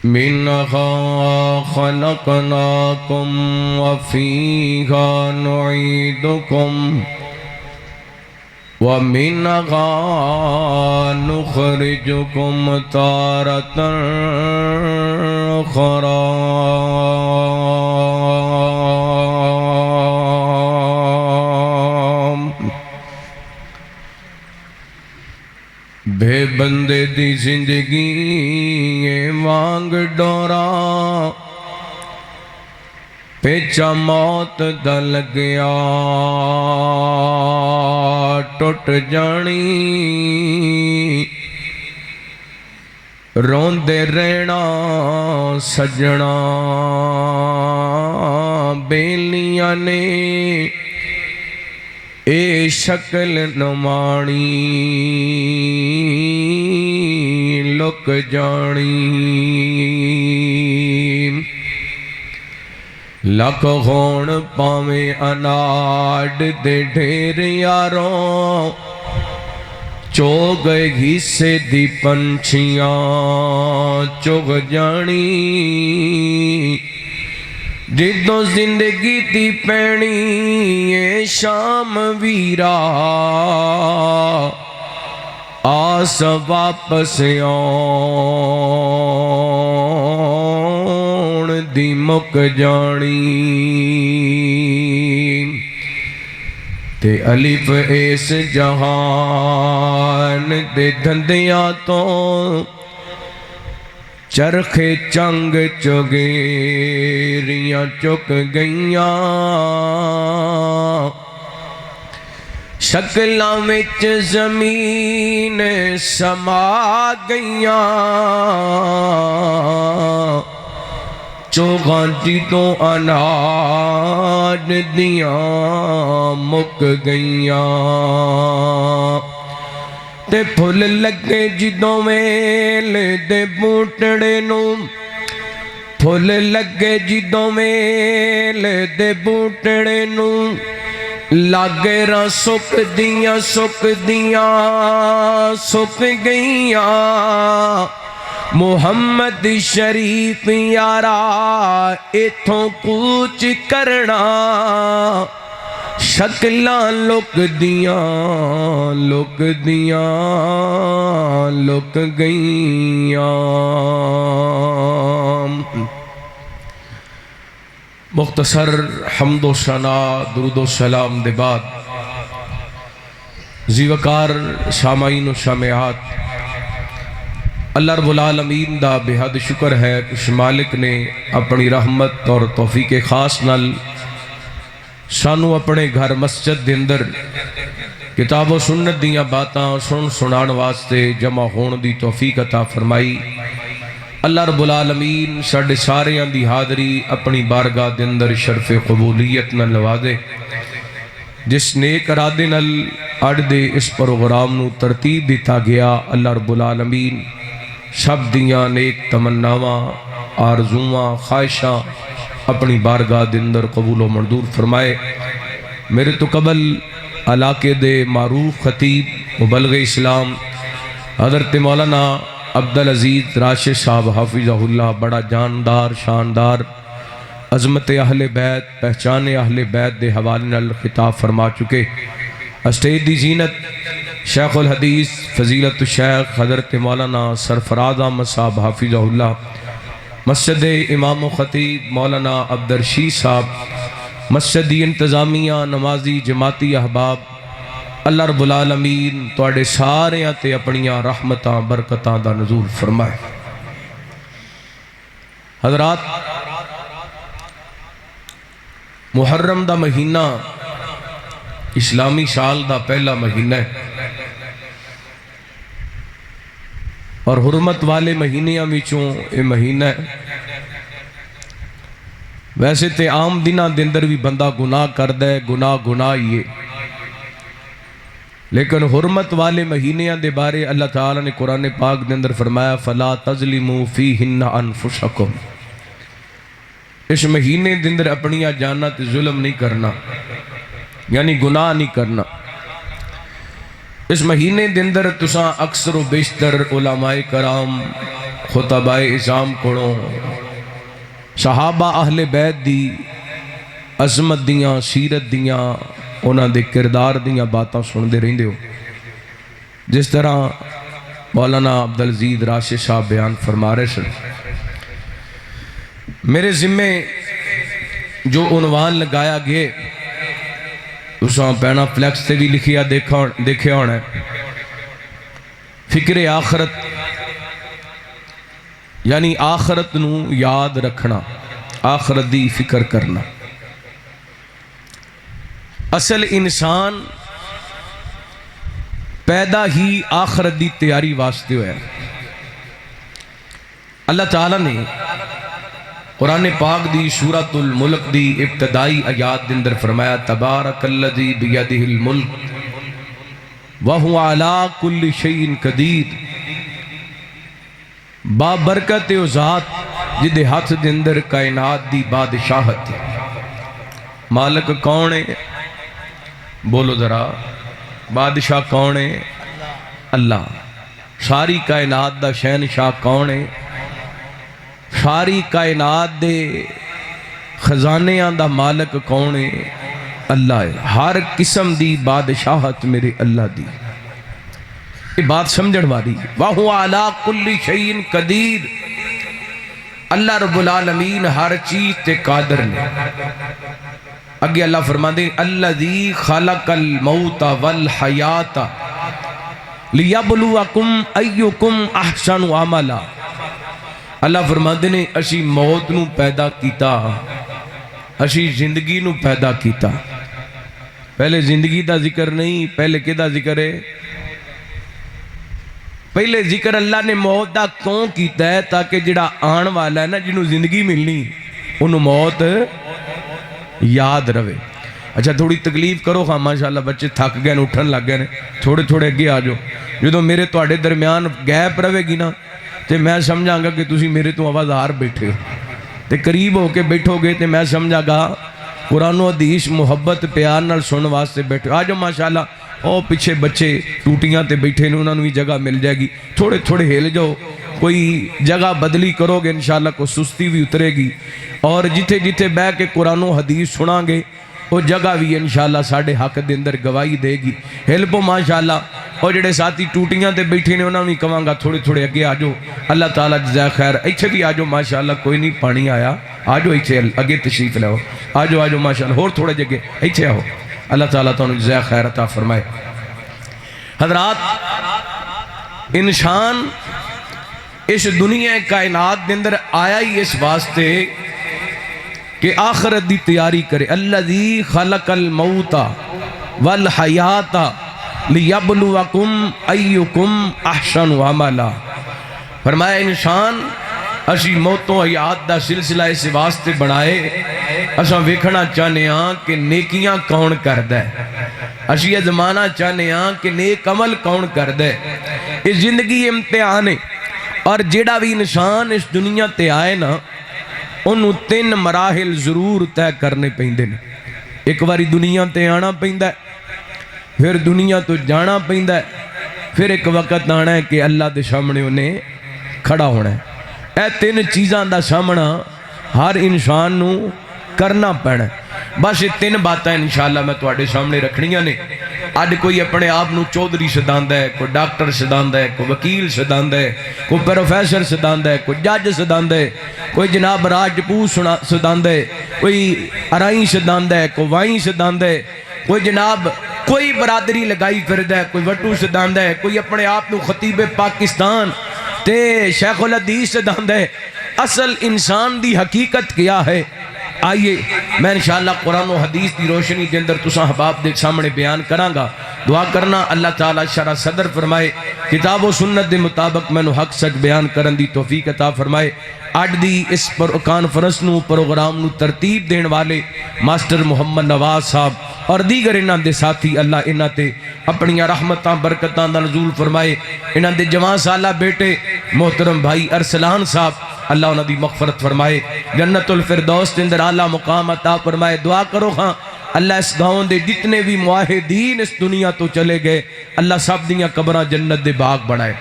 منها خلقناكم وفيها نعيدكم ومنها نخرجكم تارة أخرى بے بندے دی زندگی وانگ ڈورا پیچا موت دا لگیا ٹوٹ جانی روندے رہنا سجنا بیلیاں نے اے شکل نمانی لک جانی لکھ ہون پاویں اناڈ دے ڈھیر یاروں چوگ حصے دی پنچھیاں چگ جانی جدوں زندگی دی پینی اے شام ویرا آس واپس آن دی مک جانی تے الف اس جہان دے دھندیاں تو چرخے چنگ چگیریاں چک گئیاں شکلاں وچ زمین سما گئیاں چوغاں جدوں اناج دیاں مک گئیاں تے پھل لگے جدوں ویل دے بوٹڑے نوں پھل لگے جدوں ویل دے بوٹڑے نوں لاگے راں سک دیاں سک گئیاں محمد شریف یارا ایتھوں کوچ کرنا شکلاں لک گئیاں مختصر حمد و ثنا درود و سلام دے بعد زیوکار سامعین و سامعات اللہ رب العالمین دا بے حد شکر ہے کہ مالک نے اپنی رحمت اور توفیق خاص نال سانو اپنے گھر مسجد دے اندر کتاب و سنت دیاں باتاں سنان واسطے جمع ہون دی توفیق عطا فرمائی اللہ رب العالمین ساڈے ساریاں دی حاضری اپنی بارگاہ دے اندر شرف قبولیت نہ لوادے جس نیک ارادے نال اڑ دے اس پروگرام نو ترتیب دیتا گیا اللہ رب العالمین سب دیاں نیک تمناواں آرزواں خواہشاں اپنی بارگاہ دے اندر قبول و منظور فرمائے میرے تو قبل علاقے دے معروف خطیب مبلغ اسلام حضرت مولانا عبدالعزیز راشد صاحب حافظہ اللہ بڑا جاندار شاندار عظمت اہل بیت پہچان اہل بیت دے حوالے نال خطاب فرما چکے اسٹیج دی زینت شیخ الحدیث فضیلت الشیخ حضرت مولانا سرفراز احمد صاحب حافظہ اللہ مسجد امام و خطیب مولانا عبدالرشید صاحب مسجدی انتظامیہ نمازی جماعتی احباب اللہ رب العالمین توڑے سارے تے اپنیاں رحمتاں برکتاں دا نزول فرمائے حضرات محرم دا مہینہ اسلامی سال دا پہلا مہینہ ہے اور حرمت والے مہینیاں وچوں اے مہینہ ہے ویسے تے عام دنہ دندر بھی بندہ گناہ کردہ ہے گناہ ہی لیکن حرمت والے مہینیاں دے بارے اللہ تعالیٰ نے قرآن پاک دے اندر فرمایا فَلَا تَظْلِمُوا فِيهِنَّ أَنفُسَكُمْ اس مہینے دے اندر اپنیاں جاننا تے ظلم نہیں کرنا یعنی گناہ نہیں کرنا اس مہینے دے اندر تساں اکثر و بیشتر علماء کرام خطبائے اعظام کوڑوں صحابہ اہل بیت دی عظمت دیاں سیرت دیاں انہاں دے کردار دیاں باتاں سن دے رہندے ہو. جس طرح مولانا عبدالعزیز راشد صاحب بیان فرما رہے سن، میرے ذمے جو عنوان لگایا گئے اساں پہنا فلیکس سے بھی لکھیا دیکھے ہونا ہے، فکر آخرت، یعنی آخرت نو یاد رکھنا، آخرت دی فکر کرنا. اصل انسان پیدا ہی آخرت دی تیاری واسطے ہویا. اللہ تعالیٰ نے قرآن پاک دی سورۃ الملک دی ابتدائی آیات دے اندر فرمایا تبارک الذی بیدہ الملک وہو علی کل شیء قدیر. بابرکت او ذات جدے ہاتھ دے اندر کائنات دی بادشاہت ہے. مالک کون ہے؟ بولو ذرا، بادشاہ کون ہے؟ اللہ. ساری کائنات دا شہنشاہ کون ہے؟ ساری کائنات دے خزانیاں دا مالک کون ہے؟ اللہ ہے. ہر قسم دی بادشاہت میرے اللہ دی. یہ بات سمجھن والی. وَهُوَ عَلَىٰ كُلِّ شَيْءٍ قَدِيرٌ. اللہ رب العالمین ہر چیز تے قادر نے. اگے اللہ فرماتے ہیں الذی خلق الموت والحیات لیبلوکم ایکم احسن عملا. اللہ فرماتے ہیں اسی موت نو پیدا کیتا، اسی زندگی نو پیدا کیتا. پہلے زندگی دا ذکر نہیں، پہلے کدا ذکر ہے؟ پہلے ذکر اللہ نے موت دا کیوں کیتا ہے؟ تاکہ جڑا آن والا ہے نا، جنہوں زندگی ملنی انہوں موت یاد رہے. اچھا تھوڑی تکلیف کرو ہاں، ماشاءاللہ بچے تھک گئے اٹھن لگ گئے، تھوڑے تھوڑے اگے آ جاؤ. جدو میرے تواڈے درمیان گیپ رہے گی نا تے میں سمجھاں گا کہ تسی میرے تو آوازار بیٹھے ہو، تے قریب ہو کے بیٹھو گے تے میں سمجھا گا قرآن و حدیث محبت پیار نال سن واسطے بیٹھے. آ جاؤ ماشاءاللہ. او پیچھے بچے ٹوٹیاں تے بیٹھے نے، انہوں نے بھی جگہ مل جائے گی. تھوڑے تھوڑے ہل جاؤ، کوئی جگہ بدلی کرو گے انشاءاللہ کوئی سستی بھی اترے گی. اور جتھے جتھے بہ کے قرآن و حدیث سناں گے وہ جگہ بھی انشاءاللہ ساڑھے حق دے اندر گواہی دے گی. ہل پو ماشاءاللہ. اور جڑے ساتھی ٹوٹیاں تے بیٹھے نے انہوں نے کہاں گا تھوڑے تھوڑے اگے آ جاؤ. اللہ تعالیٰ جزائے خیر. ایتھے بھی آ جاؤ ماشاءاللہ، کوئی نہیں پانی آیا، آ جاؤ ایتھے اگے تشریف لے. آ جاؤ ماشاءاللہ. اور تھوڑے جگہ ایتھے آؤ. اللہ تعالیٰ تعالیٰ جزائے خیر عطا فرمائے. حضرات، انسان اس دنیا کائنات دے اندر آیا ہی اس واسطے کہ آخرت دی تیاری کرے. الذی خلق الموت والحیات لیبلوکم ایکم احسن عملا. فرمایا انسان اسی موتوں حیات دا سلسلہ اس واسطے بنائے اساں ویکھنا چاہنے ہاں کہ نیکیاں کون کردہ ہے. اسی ازمانا چاہنے ہاں کہ نیک عمل کون کردہ ہے. اس زندگی امتحان ہے، اور جیڑا بھی انسان اس دنیا تے آئے نا انہوں 3 مراحل ضرور طے کرنے پہندے نے. ایک باری دنیا تے آنا پہندہ ہے، پھر دنیا تو جانا پہندہ ہے، پھر ایک وقت آنا ہے کہ اللہ دے سامنے انہیں کھڑا ہونا ہے. اے 3 چیزاں دا سامنا ہر انسان نو کرنا پڑنا ہے. بس یہ 3 باتیں انشاءاللہ میں تواڈے سامنے رکھنیاں نے. آج کوئی اپنے آپ نو چودھری سداندہ ہے، کوئی ڈاکٹر سداندہ ہے، کوئی وکیل سداندہ ہے، کوئی پروفیسر سداندہ ہے، کوئی جج سداندہ ہے، کوئی جناب راجپوت سداندہ ہے، کوئی ارائیں سداندہ ہے، کوئی وائیں سداندہ ہے، کوئی جناب کوئی برادری لگائی پھردہ ہے، کوئی وٹو سداندہ ہے، کوئی اپنے آپ نو خطیب پاکستان تے شیخ الحدیث سداندہ ہے. اصل انسان دی حقیقت کیا ہے؟ آئیے میں انشاءاللہ قرآن و حدیث دی روشنی کے اندر تساں احباب دے سامنے بیان کروں گا. دعا کرنا اللہ تعالیٰ شرح صدر فرمائے، کتاب و سنت دے مطابق میں نو حق سچ بیان کرن دی توفیق عطا فرمائے. اج دی اس کانفرنس نو پروگرام نو ترتیب دین والے ماسٹر محمد نواز صاحب اور دیگر انہاں دے ساتھی اللہ انہاں تے اپنی رحمتاں برکتاں دا نزول فرمائے. انہاں دے جوان سالہ بیٹے محترم بھائی ارسلان صاحب اللہ انہاں دی مغفرت فرمائے، جنت الفردوس دے اندر اعلیٰ مقام عطا فرمائے. دعا کرو ہاں اللہ اس گاؤں دے جتنے بھی معاہدین اس دنیا تو چلے گئے اللہ سب دیاں قبراں جنت دے باغ بنائے.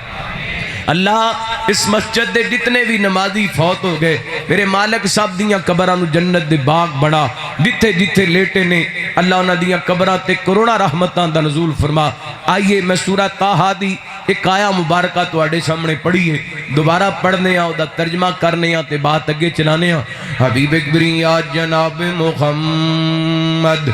اللہ اس مسجد دے جتنے بھی نمازی فوت ہو گئے میرے مالک صاحب دیاں قبراں نو جنت دے باغ بنا جتھے جتھے لیٹے نے اللہ انہاں دیاں قبراں تے کروڑاں رحمتاں دا نزول فرما آئیے میں سورہ طٰہٰ دی ایک آیا مبارکہ تواڈے سامنے پڑھیے دوبارہ پڑھنے آؤ دا ترجمہ کرنے آ تے بات اگے چلانے آ حبیب اکبری یا جناب محمد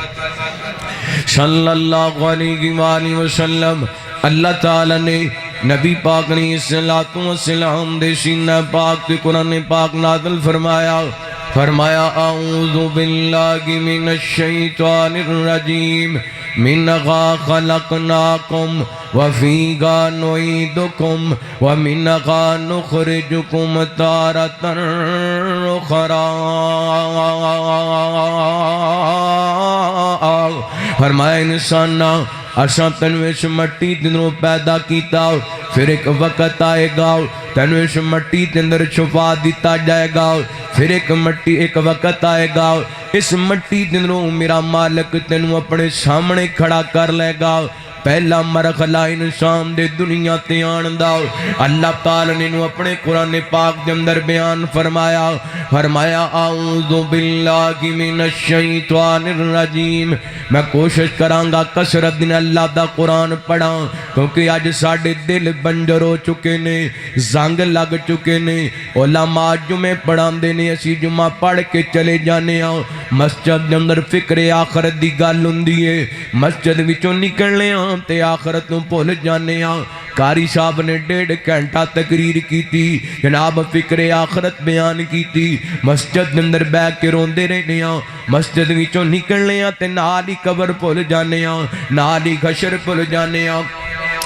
صلی اللہ علیہ وآلہ وسلم اللہ تعالیٰ نے نبی پاک نے صلاۃ و سلام دے سینہ پاک تے قرآن پاک نازل فرمایا اعوذ باللہ من الشیطان الرجیم منہا خلقناکم وفیہا نعیدکم ومنہا نخرجکم تارۃ اخری فرمایا انسانا اساں تینوں اس مٹی دنوں پیدا کیتا پھر ایک وقت آئے گا تینوں اس مٹی کے اندر چھپا دیتا جائے گا پھر ایک وقت آئے گا اس مٹی دنوں میرا مالک تینوں اپنے سامنے کھڑا کر لے گا پہلا مرحلہ انسان دے دنیا تے آن دا اللہ تعالی نے انہوں اپنے قرآن پاک دے اندر بیان فرمایا اعوذ باللہ من الشیطان الرجیم میں کوشش کرانگا کثرت دن اللہ دا قرآن پڑھا کیونکہ آج ساڑھے دل بنجر ہو چکے نے زنگ لگ چکے نے علماء جمعے پڑھان دینے اسی جمعہ پڑھ کے چلے جانے آؤ مسجد دے اندر فکر آخرت دی گل ہوندی ہے مسجد وچوں نکلنے آؤ تے آخرت نوں بھول جانے ہاں قاری صاحب نے 1.5 گھنٹہ تقریر کی تھی جناب فکر آخرت بیان کی تھی مسجد اندر بیٹھ کے روندے رہنے ہاں مسجد وچوں نکلنے ہاں تے نال ہی قبر بھول جانے ہاں نال ہی حشر بھول جانے ہاں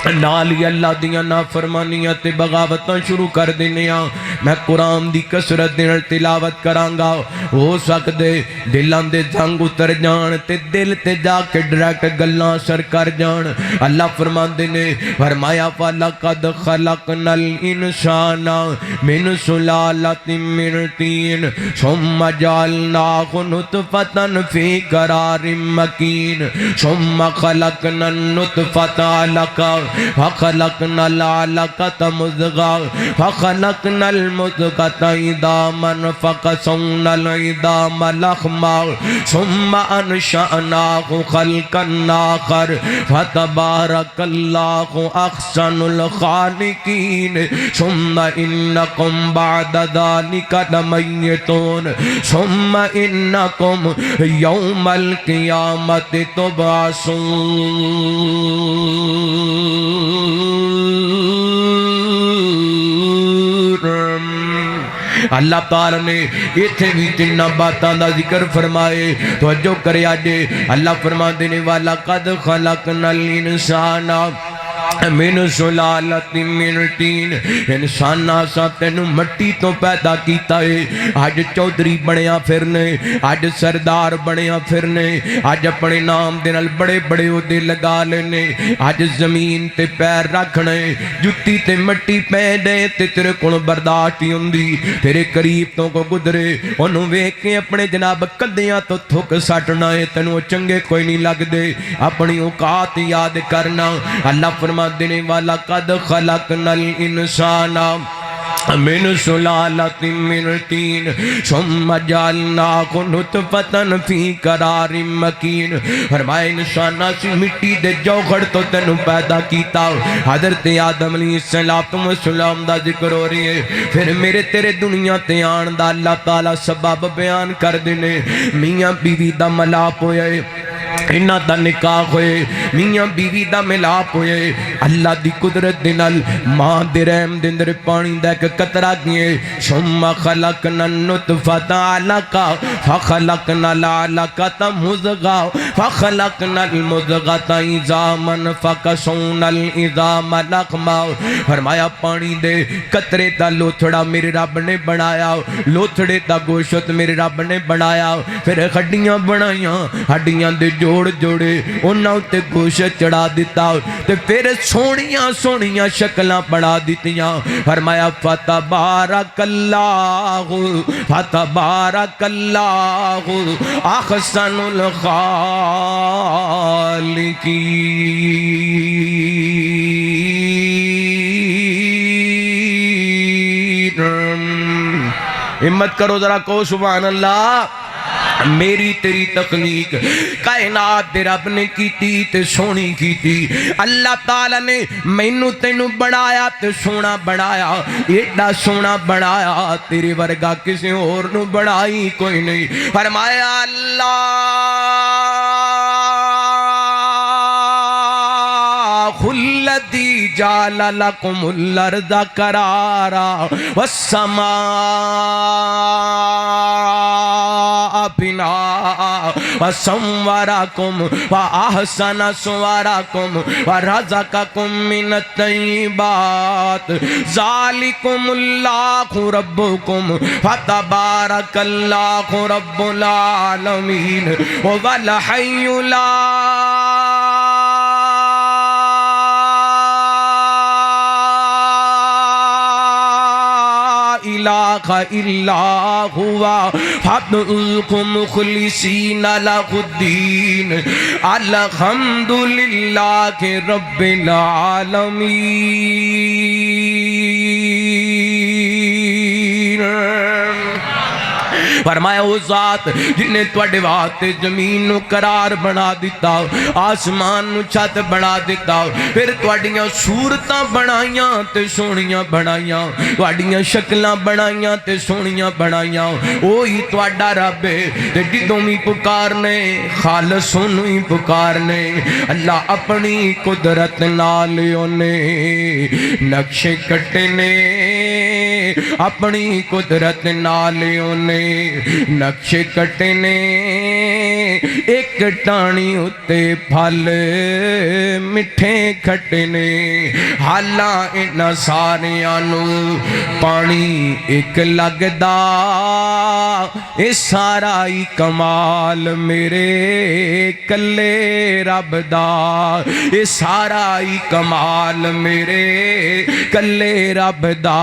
نال ہی اللہ دیاں نافرمانیاں تے بغاوتاں شروع کر دینے ہاں میں قرآن دی کثرت دے نال تلاوت کرانگا ہو سکدے دلاں دے زنگ اتر جان تے دل تے جا کے ڈائریکٹ گلاں اثر کر جان اللہ فرماندے نے فرمایا فَلَقَدْ خَلَقْنَا الْإِنسَانَ مِنْ سُلَالَةٍ مِّن طِينٍ ثُمَّ جَعَلْنَاهُ نُطْفَةً فِي قَرَارٍ مَّكِينٍ ثُمَّ خَلَقْنَا النُّطْفَةَ عَلَقَةً فخلقنا العلقة مضغة فخلقنا المضغة عظاما فكسونا العظام لحما ثم أنشأناه خلقا آخر فتبارك الله أحسن الخالقين ثم إنكم بعد ذلك لميتون ثم إنكم يوم القيامة تبعثون اللہ تعالی نے ایتھے بھی تینہ باتاں دا ذکر فرمائے توجہ کرے آجے اللہ فرما دینے والا قد خلقنا الانسان من سلالت من طین انسان آسا تینو مٹی تو پیدا کیتا ہے آج چودری بڑیاں پھرنے آج سردار بڑیاں پھرنے آج اپنے نام دنال بڑے بڑے عہدے لگا لینے آج زمین تے پیر رکھنے جتی تے مٹی پہ دے تے تیرے کون برداشتی ہوندی تیرے قریب تو کو گدرے انہوں ویک کے اپنے جناب کدیاں تو تھک ساٹنا ہے تینو چنگے کوئی نہیں لگ دے اپنی اوقات یاد کرنا اللہ فرما دینے والا قد خلقنا الانسان من سلالت من طین ثم جعلناہ نطفة فی قرار مکین فرمائے انسانہ سی مٹی دے جوہر تو تینوں پیدا کیتا حضرت آدم علیہ السلام دا ذکر ہو رہی ہے پھر میرے تیرے دنیا تے آن دا اللہ تعالیٰ سبب بیان کر دینے میاں بیوی دا ملاپ ہوئے انہاں دا نکاح ہوئے میاں بیوی دا ملاپ ہوئے اللہ دی قدرت دنال ماں دے رحم دندر پانی دا ایک قطرہ گئے ثم خلقنا النطفة علقة فخلقنا العلقة مضغة فخلقنا المضغة عظاما فكسونا العظام لحما فرمایا پانی دے قطرے دا لوتھڑا میرے رب نے بنایا لوتھڑے دا گوشت میرے رب نے بنایا پھر ہڈیاں بنائیاں ہڈیاں دے جوڑ جوڑے انہاں تے گوشت چڑھا دیتا تے پھر سونیاں سونیاں شکلاں بڑھا دیتیاں فرمایا فتبارک اللہ احسن الخالقین ہمت کرو ذرا کو سبحان اللہ۔ میری تیری تخلیق کائنات دے رب نے کیتی تے سونی کیتی، اللہ تعالیٰ نے مینوں تینوں بنایا تے سونا بنایا، ایڈا سونا بنایا تیرے ورگا کسی اور نو بنائی کوئی نہیں۔ فرمایا الذی جعل لکم الارض قرارا والسماء بناء وصورکم واحسن صورکم ورزقکم من الطیبات ذالکم اللہ ربکم فتبارک اللہ رب العالمین هو الحی لا الہ الا ہوا فادعوہ مخلصین لہ الدین الحمدللہ رب العالمین۔ فرمایا وہ ذات جن نے تواڈے واسطے زمین نو قرار بنا دیتا، آسمان نو چھت بنا دیتا، پھر تواڈیاں صورتاں بنائیاں تے سونیاں بنائیاں، تواڈیاں شکلاں بنائیاں تے سونیاں بنائیاں، وہی تواڈا رب ہے تے جدوں وی پکارنے خالص اونوں ہی پکارنے۔ اللہ اپنی قدرت نال اونے نقشے کٹے نے، اپنی قدرت نال اونے نقشے کٹے نے، ایک ٹانی اتے پھل مٹھے کھٹے نے، حالاں انہاں ساریاں نو پانی ایک لگدا، اے سارا ہی کمال میرے کلے رب دا، اے سارا ہی کمال میرے کلے رب دا،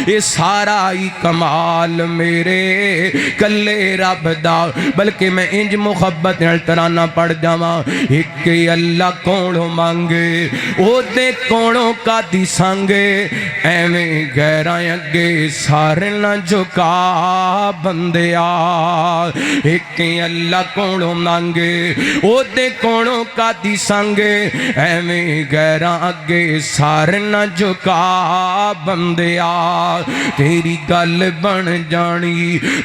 اے سارا ہی کمال میرے کلے رب دا۔ بلکہ میں انج محبت نال ترانہ پڑھ جاواں، ایک اللہ کونوں مانگے او دے کونوں کا دی سانگے، ایویں غیراں اگے سارے نہ جھکا بندیا، ایک اللہ کونوں مانگے او دے کونوں کا دی سانگے، ایویں غیراں اگے سارے نہ جھکا بندیا۔ تیری گل بن جانی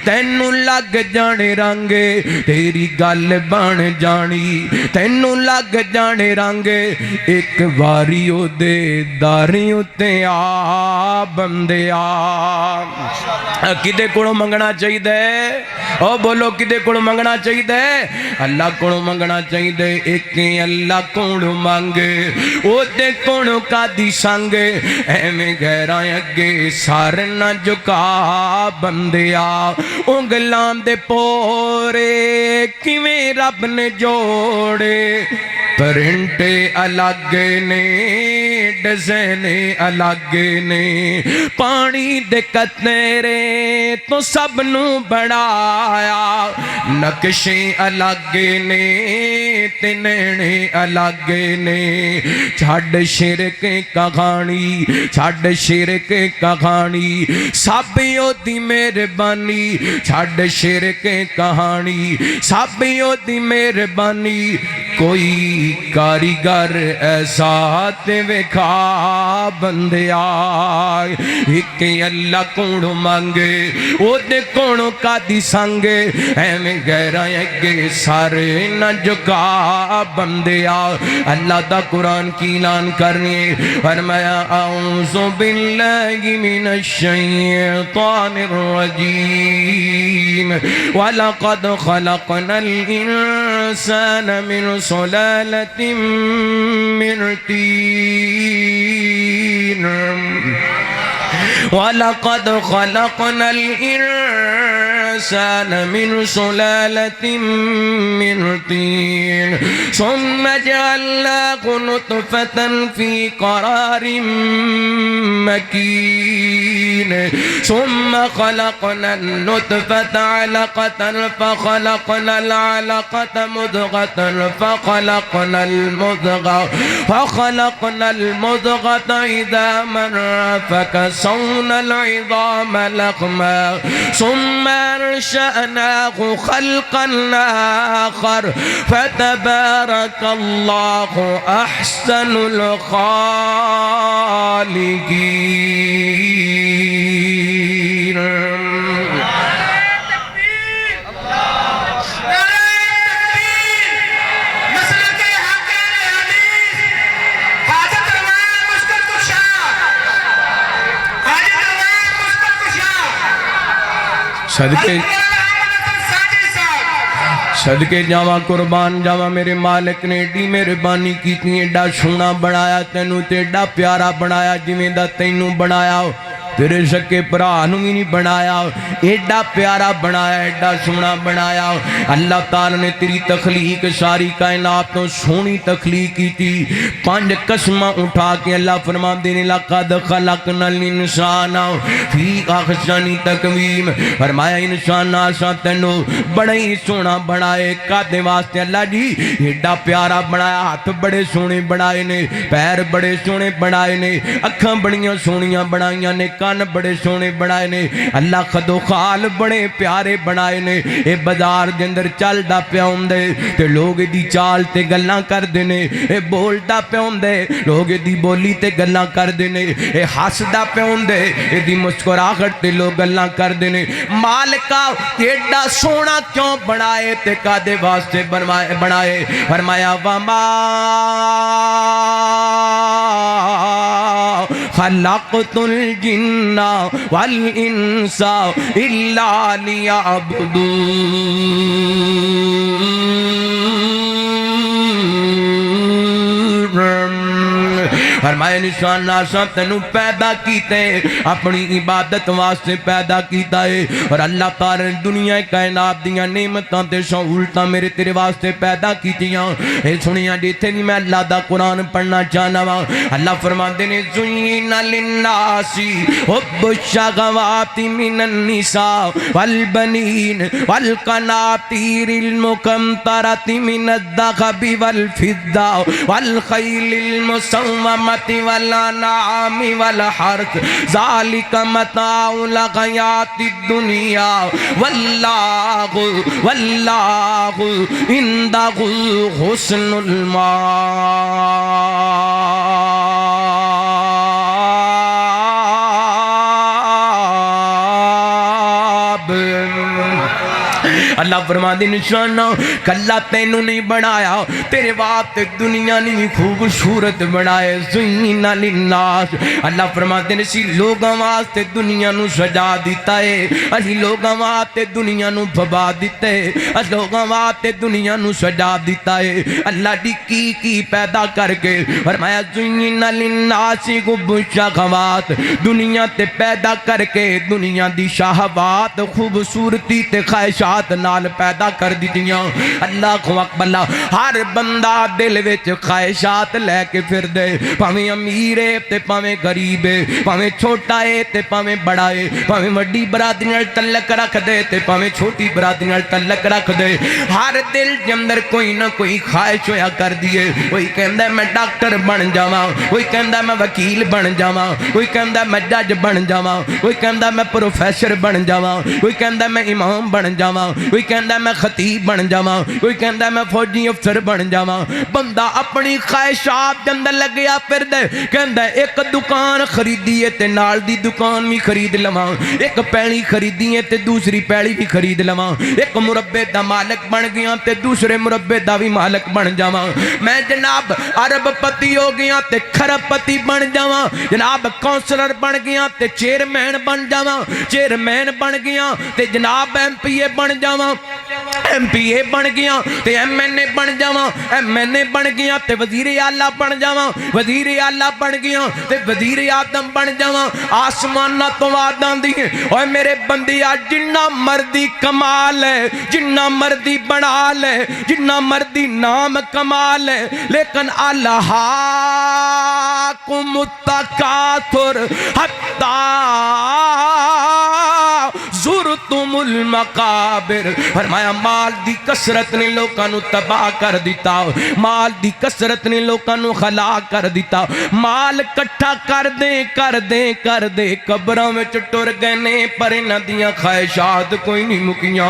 تینوں لگ جانے رنگے، تیری گل بن جانی تینوں لگ جانے رنگے، ایک واری او دے داری اتے آ بندیا۔ کدے کولوں منگنا چاہیے دے، او بولو کدے کولوں منگنا چاہیے دے، اللہ کولوں منگنا چاہیے دے، ایک اللہ کولوں مانگے او دے کولوں کا دی سانگے، ایویں غیراں اگے سارے نہ جھکا بندیا۔ انگلاں دے پورے کیویں رب نے جوڑے، پرنٹ الگ نے ڈیزائن الگ نے، پانی دے قطرے تو سب نو بڑھایا، نقشے الگ نے تے نینے الگ نے، چھڈ شرک کہانی چھڈ شرک کہانی، سب دی مہربانی، چھڈ شرک کہانی سب دی مہربانی، کوئی کاریگر ایسا تے وکھا بندیا۔ ایک اللہ کونوں مانگے او دے کونوں کا دی سانگے، ایویں غیراں اگے سارے نہ جھکا بندیا۔ اللہ دا قرآن کی اعلان کرنے فرمایا اعوذ باللہ من الشیطان الرجیم، وَلَقَدْ خَلَقْنَا الْإِنسَانَ مِنْ صُلَالَةٍ مِّنْ طِينٍ، وَلَقَدْ خَلَقْنَا الْإِنسَانَ مِنْ صُلَالَةٍ مِّنْ طِينٍ، ثُمَّ جَعَلْنَاهُ نُطْفَةً فِي قَرَارٍ مَّكِينٍ، ثُمَّ خَلَقْنَا النُّطْفَةَ عَلَقَةً فَخَلَقْنَا الْعَلَقَةَ مُضْغَةً فَخَلَقْنَا الْمُضْغَةَ فخلقنا المضغة عظاما فكسونا العظام لحما ثم انشأناه خلقا آخر فتبارك الله أحسن الخالقين. صدقے جاواں قربان جاواں میرے مالک نے ایڈی مہربانی کیتی ایڈا سونا بنایا تینوں تے ایڈا پیارا بنایا جویں دا تینوں بنایا تیرے سکے بھرا نوں وی نہیں بنایا ایڈا پیارا بنایا ایڈا سونا بنایا اللہ تعالی نے تیری تخلیق ساری کائنات تو سونی تخلیق کی تھی پانچ قسماں اٹھا کے اللہ فرماندے نے لقد خلقنا الانسان فی احسن تقویم فرمایا انسان اساں تینوں بڑا ہی سونا بنائے کادے واسطے اللہ جی ایڈا پیارا بنایا ہاتھ بڑے سونے بنائے نے پیر بڑے سونے بنائے نے اکھاں بڑیاں سونیاں بنائیاں نے کان بڑے سونے بنائے نے اللہ خدو خال بڑے پیارے بنائے نے اے بازار دے اندر چلدا پیا ہوندے تے لوگ دی چال تے گلاں کردے نے اے بولدا پیا ہوندے لوگ دی بولی تے گلاں کردے نے اے ہسدا پیا ہوندے اے دی مسکراہٹ تے لوگ گلاں کردے نے مالکا ایڈا سونا کیوں بنائے تے کادے واسطے بنائے فرمایا وما خلقت الجن والانس الا ليعبدون فرمایا انسان ناسا تینوں پیدا کیتے اپنی عبادت واسطے پیدا کیتا ہے اور اللہ تعالی نے دنیا کائنات دیاں نعمتاں تے سہولتاں میرے تیرے واسطے پیدا کیتیاں اے سنیاں جتھے نہیں میں اللہ دا قرآن پڑھنا چاہنا وا اللہ فرماندے نے زین للناس حب الشہوات من النساء والبنین والقناطیر المقنطرۃ من الذهب والفضة والخیل المسومة والانعام والحرث ذلك متاع الحیاۃ الدنیا واللہ عنده حسن المآب. اللہ فرما دے نشانہ کلہ تینوں نہیں بنایا تیرے واسطے دنیا نہیں خوبصورت بنائے زین للناس اللہ فرما دے نسی لوگاں واسطے دنیا نو سجا دیتا ہے اسی لوگاں واسطے دنیا نو بھبا دیتا ہے اسی لوگاں واسطے دنیا نو سجا دیتا ہے اللہ دی کی پیدا کر کے فرمایا زین للناس حب الشہوات دنیا تے پیدا کر کے دنیا دی شہوات خوبصورتی تے خواہشات نال پیدا کر دیتیاں اللہ کو اکبر ہر بندہ دل وچ خواہشات لے کے پھر دے پاویں امیر ہے تے پاویں غریب ہے پاویں چھوٹا ہے تے پاویں بڑا ہے پاویں وڈی برادری نال تعلق رکھ دے تے پاویں چھوٹی برادری نال تعلق رکھ دے ہر دل دے اندر کوئی نہ کوئی خواہش ہویا کر دیے کوئی کہندا میں ڈاکٹر بن جاواں کوئی کہندا میں وکیل بن جاواں کوئی کہندا میں جج بن جاواں کوئی کہندا میں پروفیسر بن جاواں کوئی کہندا میں امام بن جاواں کوئی کہندا میں خطیب بن جاواں کوئی کہندا میں فوجی افسر بن جاواں بندہ اپنی خواہشات دے اندر لگیا پھر دے کہندا ایک دکان خریدی ہے تے نال دی دکان بھی خرید لواں ایک پیلی خریدی ہے تے دوسری پیلی بھی خرید لواں ایک مربے دا مالک بن گیا تے دوسرے مربے دا بھی مالک بن جاواں میں جناب ارب پتی ہو گیا تے کھرب پتی بن جاواں جناب کونسلر بن گیا تے چیئرمین بن جاواں چیئرمین بن گیا تے جناب ایم پی اے بن جاواں ایم پی اے بن گیا تے ایم این اے بن جاواں ایم این اے بن گیا تے وزیر اعلیٰ بن جاواں وزیر اعلیٰ بن گیا تے وزیر اعظم بن جاواں آسمان تو وعداں دی اوے میرے بندیا جنہ مردی کمال ہے جنہ مردی بنا لے جنہ مردی نام کمال ہے لیکن الہاکم التکاثر حتی زرتم زرتم المقابر. فرمایا مال دی کثرت نے لوکاں نو تباہ کر دیتا, مال دی کثرت نے لوکاں نو ہلاک کر دیتا. مال کٹھا کر دے قبراں وچ ٹر گئے نے, پر انہاں دیاں خواہشات کوئی نہیں مکیاں,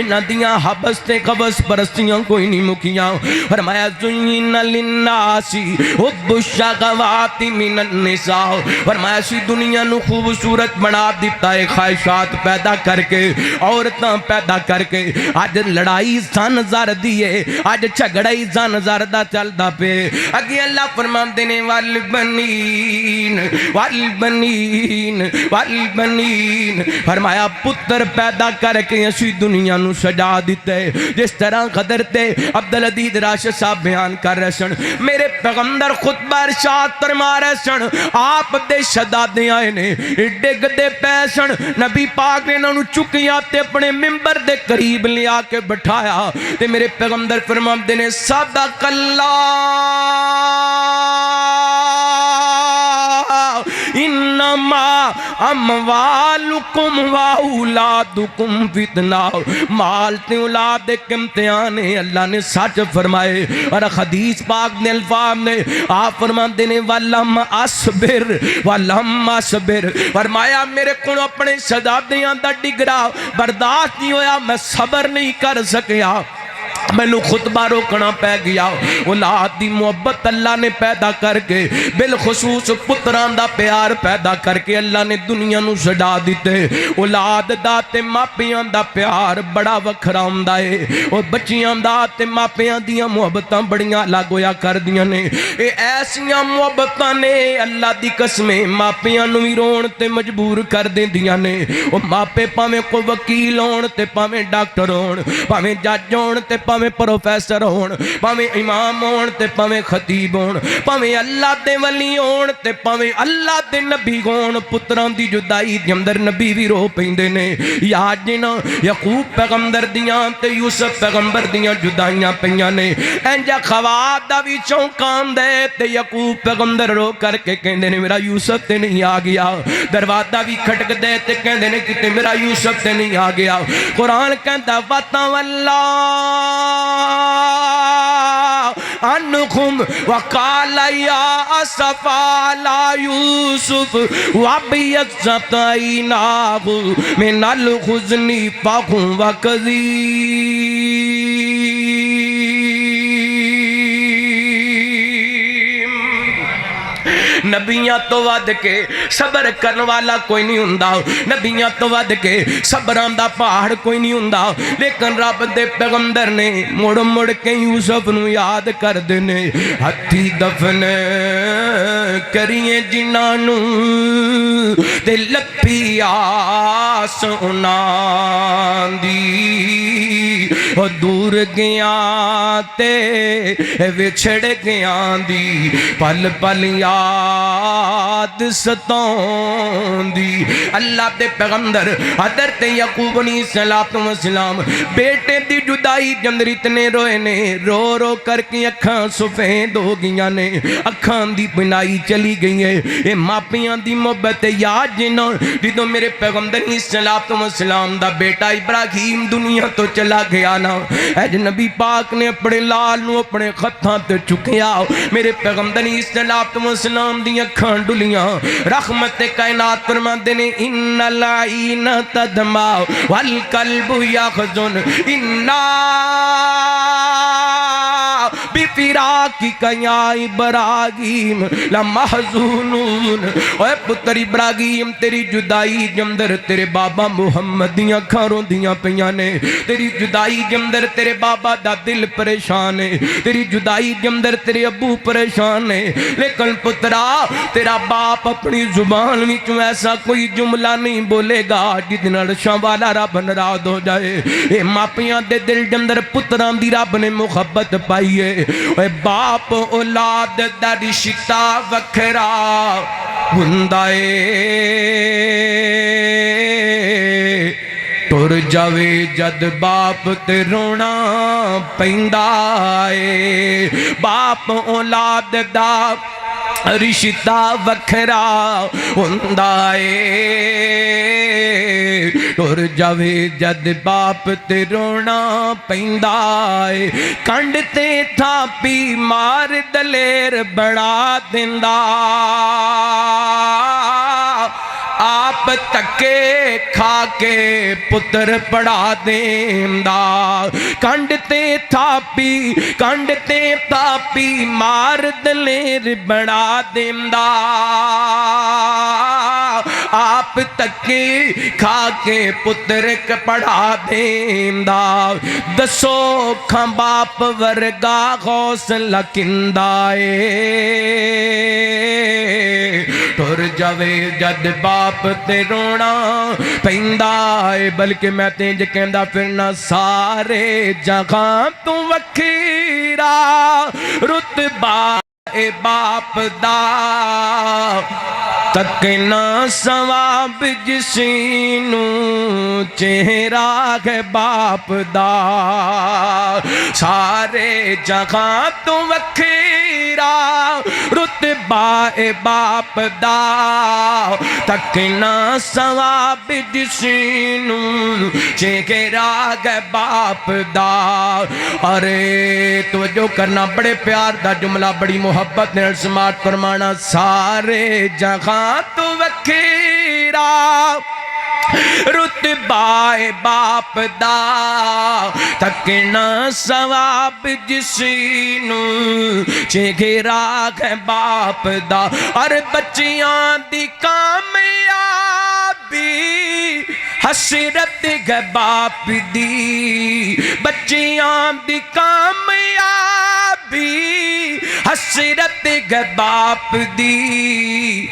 انہاں دیاں حبس تے قبض پرستیاں کوئی نہیں مکیاں. فرمایا زین للناس حب الشہوات من النساء. فرمایا سی دنیا نو خوبصورت بنا دیتا ہے خواہشات پیدا کر کے, عورتاں پیدا کر کے. آج لڑائی زن زر دیئے, آج جھگڑائی زن زر دا چل دا پہ. اگے اللہ فرماندے نے والبنین والبنین والبنین. فرمایا پتر پیدا کر کے اسی دنیا نو سجا دیتے. جس طرح خضر تے عبدالعزیز راشد صاحب بیان کر رہے سن, میرے پیغمبر خطبہ ارشاد فرما رہے سن, آپ دے شہزادے آئے نے ڈگ دے پے سن, نبی پاک نے انہوں چکیا تے اپنے ممبر دے قریب لیا کے بٹھایا تے میرے پیغمبر فرماندے نے صدق اللہ انما اموالکم و اولادکم فتنہ. مال تے اولاد ایک امتحان ہے, اللہ نے سچ فرمائے. اور حدیث پاک نے الفاظ نے آپ فرماندے نے ولم اصبر. فرمایا میرے کو اپنے شہزادیاں دا ڈگرا برداشت نہیں ہویا, میں صبر نہیں کر سکیا, میں نو خطبہ روکنا پہ گیا. اولاد دی محبت اللہ نے پیدا کر کے, بالخصوص پتران دا پیار پیدا کر کے اللہ نے دنیا نو سجا دیتے. اولاد دا تے ماپیاں دا پیار بڑا وکھرا ہوندا ہے, اور بچیاں دا تے ماپیاں دیاں محبتاں بڑیاں الگ ہویا کر دیاں نے. اے ایسیاں محبتاں نے اللہ دی قسمیں ماپیاں نو وی رون تے مجبور کر دیندیاں نے. او ماپے پاویں کوئی وکیل ہون تے پاویں ڈاکٹر ہون, پاویں جج ہون تے پاویں پروفیسر ہون, پاویں امام ہون تے پاویں خطیب ہون, پاویں اللہ دے ولی ہون تے پاویں اللہ دے نبی ہون, پتران دی جدائی دے اندر نبی بھی رو پیندے نے. یاد جنا یعقوب پیغمبر دیاں تے یوسف پیغمبر دیاں جدائیاں پیاں نے. انجا خواب دا بھی چونکان دے تے یعقوب پیغمبر رو کر کے کہندے نے میرا یوسف تے نہیں آ گیا. دروازہ بھی کھٹک دے تے کہندے نے کتے میرا یوسف تے نہیں آ گیا. قرآن کہندا وَتَوَلَّا عنہم وقال یا اسفا لا یوسف وابیضت عیناہ من الحزن فہو وکظیم. نبیاں تو ود کے صبر کرن والا کوئی نہیں ہوندا, نبیاں تو ود کے صبران دا پہاڑ کوئی نہیں ہوندا. لیکن رب دے پیغمبر نے مڑ مڑ کے یوسف نو یاد کر دینے. ہتھی دفن کریے جنہاں نو تے لپی آس انہاں دی, او دور گیاں تے وچھڑ گیاں دی, پل پل یاد ستون دی. اللہ دے پیغمبر حضرت یعقوب علیہ السلام بیٹے دی جدائی جندر اتنے روئے نے, رو رو کر کے اکھاں سفید ہو گئیاں نے, اکھاں دی بنائی چلی گئی ہے. اے ماپیاں دی محبت یاد جنہاں جدوں میرے پیغمبر علیہ السلام دا بیٹا ابراہیم دنیا تو چلا گیا نا, اے نبی پاک نے اپنے لال نو اپنے خطاں تے چکیا. میرے پیغمبر علیہ السلام دی اکھاں ڈلیاں, رحمت کائنات فرماندے نے ان العین تدمع والقلب یحزن انا بفراقک یا ابراہیم لمحزونون. اے پتر ابراہیم تیری جدائی جمدر تیرے بابا محمد دیاں اکھاں روندیاں پیاں نے, تیری جدائی جمدر تیرے بابا دا دل پریشان ہے, تیری جدائی جمدر تیرے ابو پریشان ہے. لیکن پترا تیرا باپ اپنی زبان وچوں ایسا کوئی جملہ نہیں بولے گا جس نال عرشاں والا رب ناراض ہو جائے. اے ماپیاں دے دل جندر پتران دی رب نے محبت پائی ہے. اے باپ اولاد دا رشتہ وکھرا ہوندا اے, ٹر جاوے جد باپ تے رونا پیندا اے. باپ اولاد دا رشتہ وکھرا ہوندا اے ٹر جاوے جد باپ تے رونا پیندا اے کنڈ تے تھاپی مار دلیر بڑا دیندا آپ تکے کھا کے پتر پڑھا دیندا کنڈ تے تھاپی مار دلیر بڑا دیندا آپ تکے کھا کے پتر پڑھا دیندا دسو کھاں باپ ورگا غوث لکندہ اے ٹر جاوے جد باپ تے رونا پیندا اے بلکہ میں تینج کہندا پھرنا سارے جگاں تو وکھیرا رتبہ اے باپ دا تکنا ثواب جسینو چہرہ ہے باپ دا سارے جگاں تو وکھیرا رتبہ اے باپ دا تکنا ثواب جسینو چہرہ ہے باپ دا ارے توجہ کرنا بڑے پیار دا جملہ بڑی محبت نے سماعت فرمانا سارے جگاں تو وکھیرا رتبہ باپ دا تکنا ثواب جسینو چہرہ ہے باپ دا اور بچیاں دی کامیابی حسرت ہے باپ دی بچیاں دی کامیابی حسرت ہے باپ دی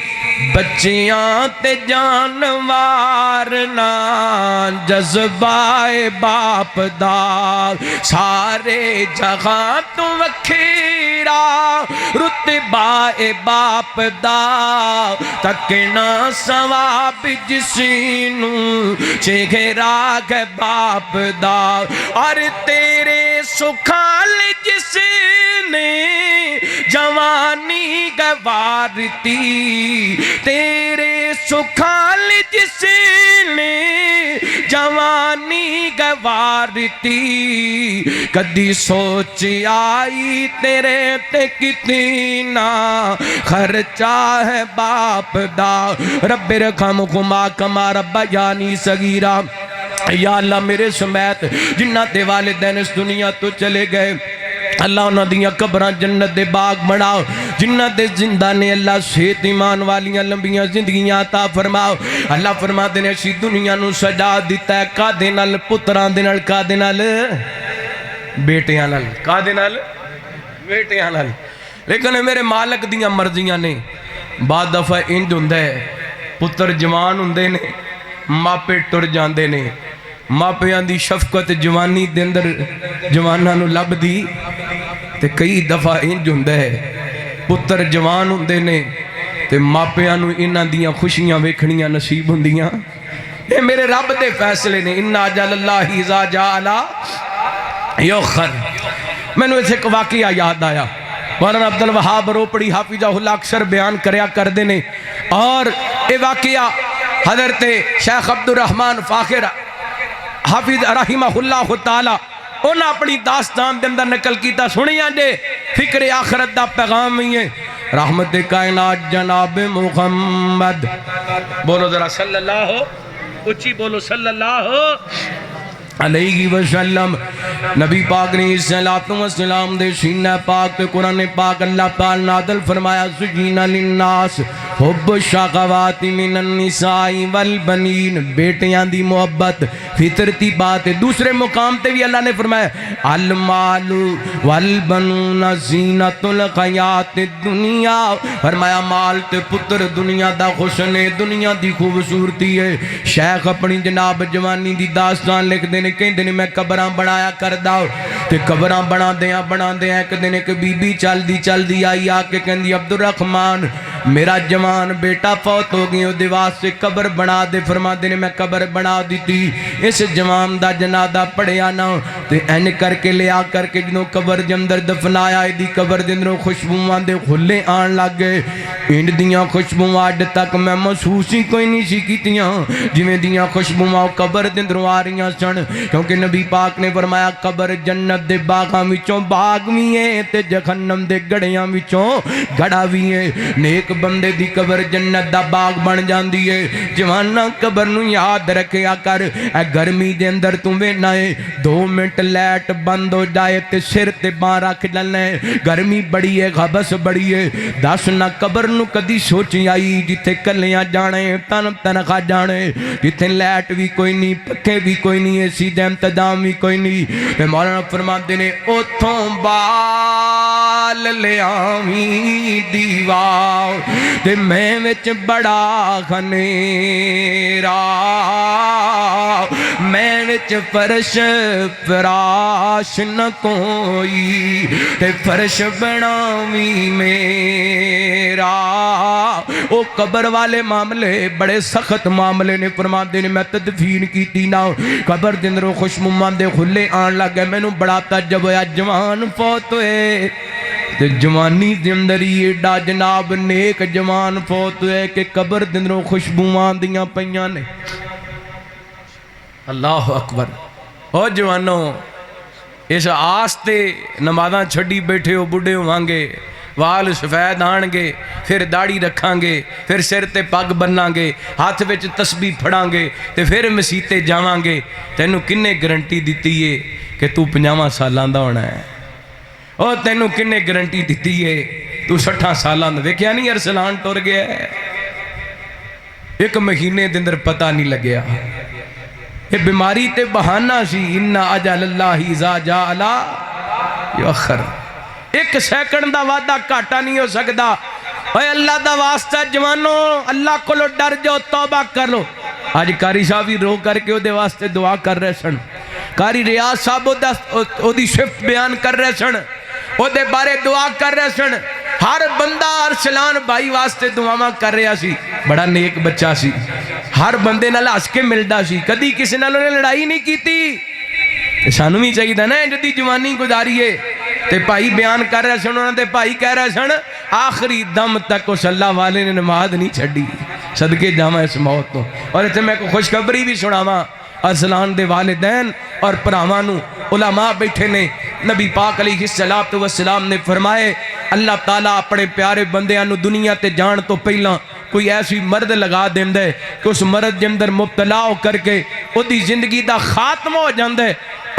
بچیاں تے جانوار نا جذبہ باپ دا سارے جگاں تو وکھیرا رتبہ باپ دا تکنا ثواب جسینو چہرہ ہے باپ دا اور تیرے سکھال جس نے جوانی گوارتی تیرے سکھال جس نے جوانی گوارتی کدی سوچ آئی تیرے تے کتنا خرچہ ہے باپ دا رب رحمہما کما ربیانی صغیرا یا اللہ میرے سمیت جنہ دے والدین اس دنیا تو چلے گئے اللہ انہاں دیاں قبراں جنت دے باغ بناؤ جنہ دے زندہ نے اللہ صحت ایمان والیاں لمبیاں زندگیاں عطا فرماؤ اللہ فرما دینے اسی دنیا نو سجا دیتا ہے کا دے نال پتراں دے نال کا دے نال بیٹیاں نال کا دے نال بیٹیاں نال لیکن میرے مالک دیاں مرضیاں نے بعد دفعہ انج ہوندا ہے پتر جوان ہوندے نے ماپے ٹر جاندے نے ماپیاں دی شفقت جوانی دے اندر جواناں نو لب دی تے کئی دفعہ انج ہوندا ہے پتر جوان ہوندے نے تے ماپیاں نو انہاں دیاں خوشیاں ویکھنیاں نصیب ہوندیاں اے میرے رب دے فیصلے نے انا اجل اللہ اذا جاء یؤخر میں نے اسے ایک واقعہ یاد آیا مولانا عبد الوہاب روپڑی حافظہ اللہ اکثر بیان کریا کر دینے اور اے واقعہ حضرت شیخ عبد الرحمن فاخر حافظ رحمہ اللہ تعالی انہاں اپنی داستان دے اندر نقل کیتا سنیاں جے فکر آخرت دا پیغام ہی ہے رحمت کائنات جناب محمد بولو ذرا صلی اللہ اچھی بولو صلی اللہ علیہ وسلم نبی پاک نے صلاۃ و سلام دے سینہ پاک تے قرآن پاک اللہ تعالی نازل فرمایا زجین للناس حب الشہوات من النساء والبنین بیٹیاں دی محبت فطرتی بات ہے دوسرے مقام تے بھی اللہ نے فرمایا المال والبنون زینت الحیات الدنیا فرمایا مال تے پتر دنیا دا حسن ہے دنیا دی خوبصورتی ہے شیخ اپنی جناب جوانی دی داستان لکھ دینے کہیں دینے میں قبراں بنایا کر داؤ تے قبراں بنا دیا ایک دن ایک بی بی چل دی آئی آکے کہن دی عبد الرحمن میرا جوان بیٹا فوت ہو گئی دے واسطے قبر بنا دے فرما دے نے میں قبر بنا دیتی اس جوان دا جنازہ پڑھیا نا تے این کر کے لیا کر کے جنوں قبر دے اندر دفنایا دی قبر دے اندروں خوشبوواں دے کھلے آن لگ گئے انڈ دیاں خوشبوواں اج تک میں محسوس ہی کوئی نہیں سی کیتیاں جویں دیاں خوشبوواں قبر دے اندروں آ رہیاں سن کیونکہ نبی پاک نے فرمایا قبر جنت دے باغاں وچوں باغ وی ہے تے جہنم دے گڑیاں وچوں گڑا وی ہے نیک بندے دی قبر جنت دا باغ بن جاندی ہے جوانا قبر نو یاد رکھیا کر اے گرمی دے اندر تو وینا ہے 2 منٹ لائٹ بند ہو جائے تے سر تے باں رکھ جلنا ہے گرمی بڑی ہے غبس بڑی ہے دس نہ قبر نو کدی سوچی آئی جتھے کلیاں جانے تن تنخواہ جانے جتھے لائٹ بھی کوئی نہیں پکھے بھی کوئی نہیں اسی دے انتظام بھی کوئی نہیں تے مولانا فرماتے نے اوتھوں بال لے آویں دیوار تے میں وچ بڑا خنیرا میں وچ فرش فراش نہ کوئی تے فرش بناویں میرا او قبر والے معاملے بڑے سخت معاملے نے فرماتے نے میں تدفین کیتی نا قبر دے اندروں خوشبوواں دے کھلے آن لگ گئے مینوں بڑا تعجب ہویا جوان فوت ہوئے تے جوانی دے اندر ہی ایڈا جناب نیک جوان فوت ہوئے کہ قبر دے اندروں خوشبوواں دیاں پیاں نے اللہ اکبر او جوانوں اس آستے نمازاں چھڑی بیٹھے ہو بڑھے ہوانگے وال سفید آن گے پھر داڑھی رکھاں گے پھر سر تے پگ بناں گے ہاتھ وچ تسبیح پھڑاں گے تے پھر مسیتے جاواں گے تینوں کنے گارنٹی دیتی ہے کہ تو 50 سالاں دا ہونا ہے او تینوں کنے گارنٹی دیتی ہے تو 60 سالاں دا ویکھیا نہیں ارسلان ٹر گیا ہے 1 مہینے دے اندر پتہ نہیں لگیا یہ بیماری تے بہانہ سی ان اجل اللہ اذا جاء لا یؤخر 1 سیکنڈ دا وعدہ گھاٹا نہیں ہو سکدا اے اللہ دا واسطہ جوانوں اللہ کو ڈر جو توبہ کر لو آج قاری صاحب ہی رو کر کے او دے واسطے دعا کر رہے سن قاری ریاض صاحب او دی شفت بیان کر رہے سن او دے بارے دعا کر رہے سن ہر بندہ ارسلان بھائی واسطے دعاواں کر رہا سی بڑا نیک بچہ سی ہر بندے نال ہس کے ملدا سی کدی کسی نال نے لڑائی نہیں کیتی سانوں بھی چاہیے نا جدی جوانی گزاریے تے بھائی بیان کر رہے سن انہاں دے بھائی کہہ رہے سن آخری دم تک اس اللہ والے نے نماز نہیں چھڈی صدقے جاواں اس موت تو اور ایتھے میں کو خوشخبری بھی سناواں ارسلان دے والدین اور پراواں نو علماء بیٹھے نے نبی پاک علیہ الصلوۃ والسلام نے فرمائے اللہ تعالیٰ اپنے پیارے بندیاں نو دنیا تے جان تو پہلا کوئی ایسی مرد لگا دیندہ ہے کہ اس مرد دے اندر مبتلا ہو کر کے او دی زندگی دا خاتمہ ہو جاندہ ہے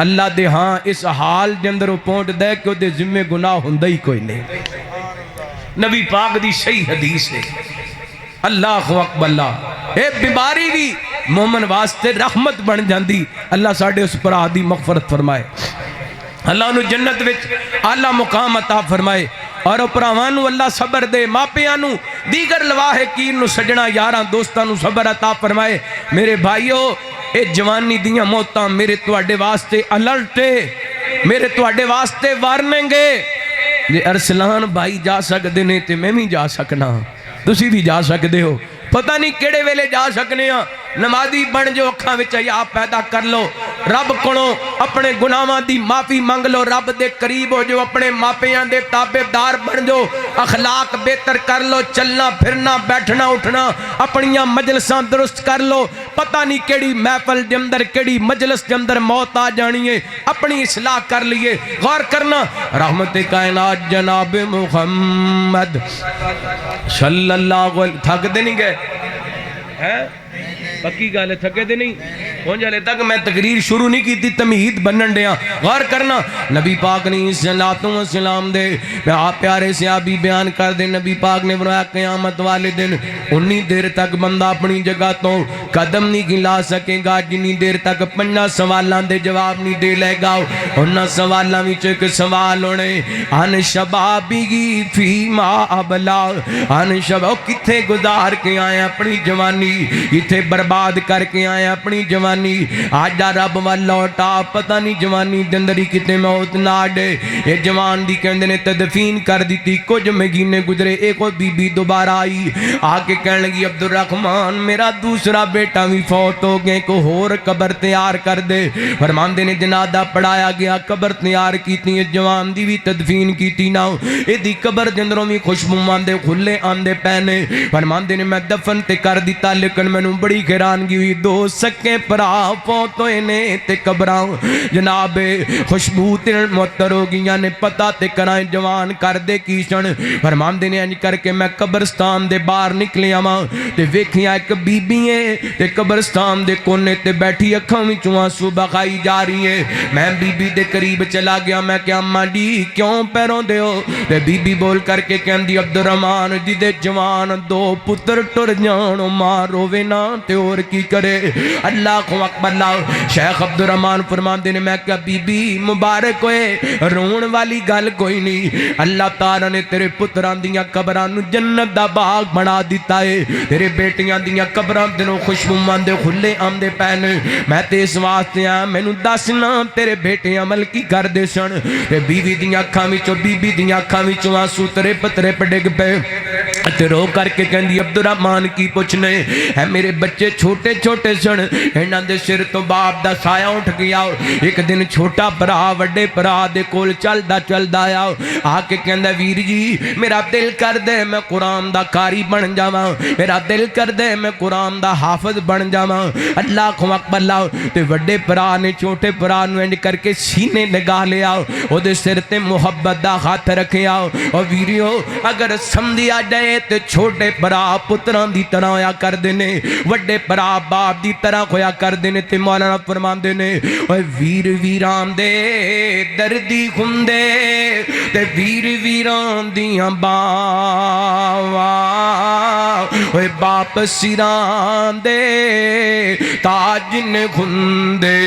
اللہ دے ہاں اس حال دے اندر وہ پہنچ دے کہ او دے ذمہ گناہ ہوندہ ہی کوئی نہیں نبی پاک دی صحیح حدیث ہے اللہ اکبر اللہ اے بیماری بھی مومن واسطے رحمت بن جاندی اللہ ساڑھے اس پر آدھی مغفرت فرمائے اللہ انہوں جنت وچ اعلیٰ مقام عطا فرمائے اور اپراوانو اللہ صبر دے ماپیانو دیگر لواحقین نو سجنا یاراں دوستانو صبر عطا فرمائے میرے بھائیو اے جوانی دیاں موتاں میرے تواڈے واسطے الرٹے میرے تواڈے واسطے وارننگے جے ارسلان بھائی جا سکدے نے تے میں بھی جا سکنا تسی بھی جا سکدے ہو پتہ نہیں کیڑے ویلے جا سکنے ہاں نمازی بن جو اکھاں وچ حیا پیدا کر لو رب کولوں اپنے گناہاں دی معافی منگ لو رب دے قریب ہو جو اپنے ماپیاں دے تابعدار بن جو اخلاق بہتر کر لو چلنا پھرنا بیٹھنا اٹھنا اپنیاں مجلساں درست کر لو پتہ نہیں کیڑی محفل دے اندر کیڑی مجلس دے اندر موت آ جانی ہے اپنی اصلاح کر لیے غور کرنا رحمت کائنات جناب محمد صلی اللہ علیہ تھک دے نہیں گئے پکی گالے تھکے دے نہیں ہون جالے تک میں تقریر شروع نہیں کی تھی تمہید بنن دیا غور کرنا نبی پاک نے صلوات و سلام دے میں آپ پیارے سے آبی بیان کر دے نبی پاک نے فرمایا قیامت والے دن انی دیر تک بندہ اپنی جگہ تو قدم نہیں گلا سکے گا جنی دیر تک 5 سوالان دے جواب نہیں دے لے گا انہاں سوالان وچ ایک سوال ہونے ان شبابی فی ما ابلا ان شباب کتھے گزار کے آئے اپنی جوانی کتھے برباد برباد کر کے آئے اپنی جوانی آج دا رب وال لوٹا پتہ نہیں جوانی دندری کتے موت نہ ڈے یہ جوان دی کہندے نے تدفین کر دیتی کچھ مہینے گزرے ایک اور بی بی دوبارہ آئی آکے کہنے لگی عبدالرحمن میرا دوسرا بیٹا بھی فوت ہو گئے کو ہور قبر تیار کر دے فرماندے نے جنازہ پڑھایا گیا قبر تیار کیتی ہے جوان دی بھی تدفین کیتی نہ اے دی قبر جندروں بھی خوشبو آندے کھلے آندے پہنے فرماندے نے میں دفن تے کر دیتا لیکن میں نوں بڑی حیرانگی ہوئی دو سکے پرا فوت ہوئے نے تے قبراں جناب خوشبو تے معطر ہو گئیاں نے پتہ تے کرائیں جوان کر دے کی سن فرماندے نے انج کر کے میں قبرستان دے باہر نکلیا ماں تے ویکھیا ایک بی بی ہے تے قبرستان دے کونے تے بیٹھی اکھاں وچوں آنسو بہائی جا رہی ہے میں بی بی دے قریب چلا گیا میں کہ اماں جی کیوں پیروں دے ہو تے بی بی بول کر کے کہندی عبدالرحمن جی دے جوان دو پتر ٹر جان ماں روے نا تے اور کی کرے اللہ اکبر اللہ شیخ عبدالرحمن فرماندے نے میں کہ بی بی مبارک ہوئے رون والی گل کوئی نہیں اللہ تعالیٰ نے تیرے پتران دیاں قبران جنت دا باغ بنا دیتا ہے تیرے بیٹیاں دیاں قبران دنوں خوشبو ماندے کھلے آمدے پہنے میں تے اس واسطے آیا میں نو دسنا تیرے بیٹے عمل کی کر دے سن تے بیوی دیاں اکھاں وچوں بی بی دیاں اکھاں وچوں آنسو ترے پترے پڈگ پے تے رو کر کے کہندی عبدالرحمن کی پوچھنے ہے میرے بچے چھوٹے چھوٹے سن انہاں دے سر تو باپ دا سایہ اٹھ گیا ایک دن چھوٹا بھرا وڈے بھرا دے کول چلدا چلدا آیا آ کے کہندا ویر جی میرا دل کر دے میں قرآن دا قاری بن جاواں میرا دل کر دے میں قرآن دا حافظ بن جاواں اللہ اکبر اللہ تے وڈے بھرا نے چھوٹے بھرا نوں انج کر کے سینے لگا لیا او دے سر تے محبت دا ہاتھ رکھیا او ویریو اگر سمجھیا جائے تے چھوٹے بھرا پتران دی طرح ہویا کر دینے وڈے بھرا باپ دی طرح ہویا کر دینے تے مولانا فرماندے نے اوے ویر ویران دے دردی کھندے تے ویر ویران دیاں باواں اوے باپ سیران دے تاج نے کھندے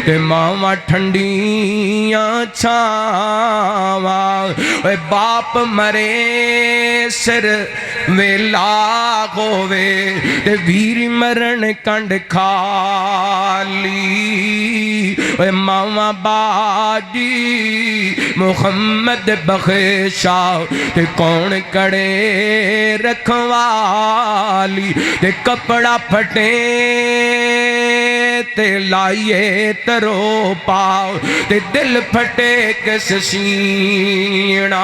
تے ماواں ٹھنڈیاں چھاواں اوے باپ مرے سر ویلا ہووے تے ویر مرن کنڈ کھالی اوے ماواں باجی محمد بخشا تے کون کڑے رکھوالی تے کپڑا پھٹے تے لائیے ترو پاؤ تے دل پھٹے کس سینہ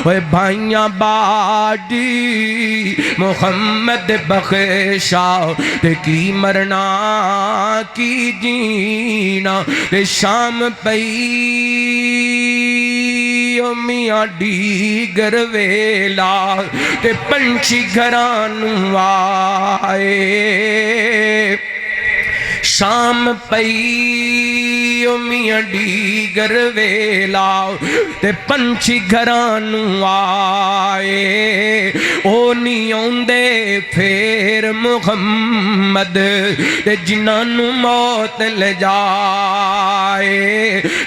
اوے بھائیاں باجی محمد بخشا تے کی مرنا کی جینا تے شام پئی میاں دیگر ویلا تے پنچھی گھرانوں آئے شام پئی میاں دیگر ویلا تے پنچھی گھرانوں آئے او نہیں آندے پھر محمد تے جنہاں موت لے جائے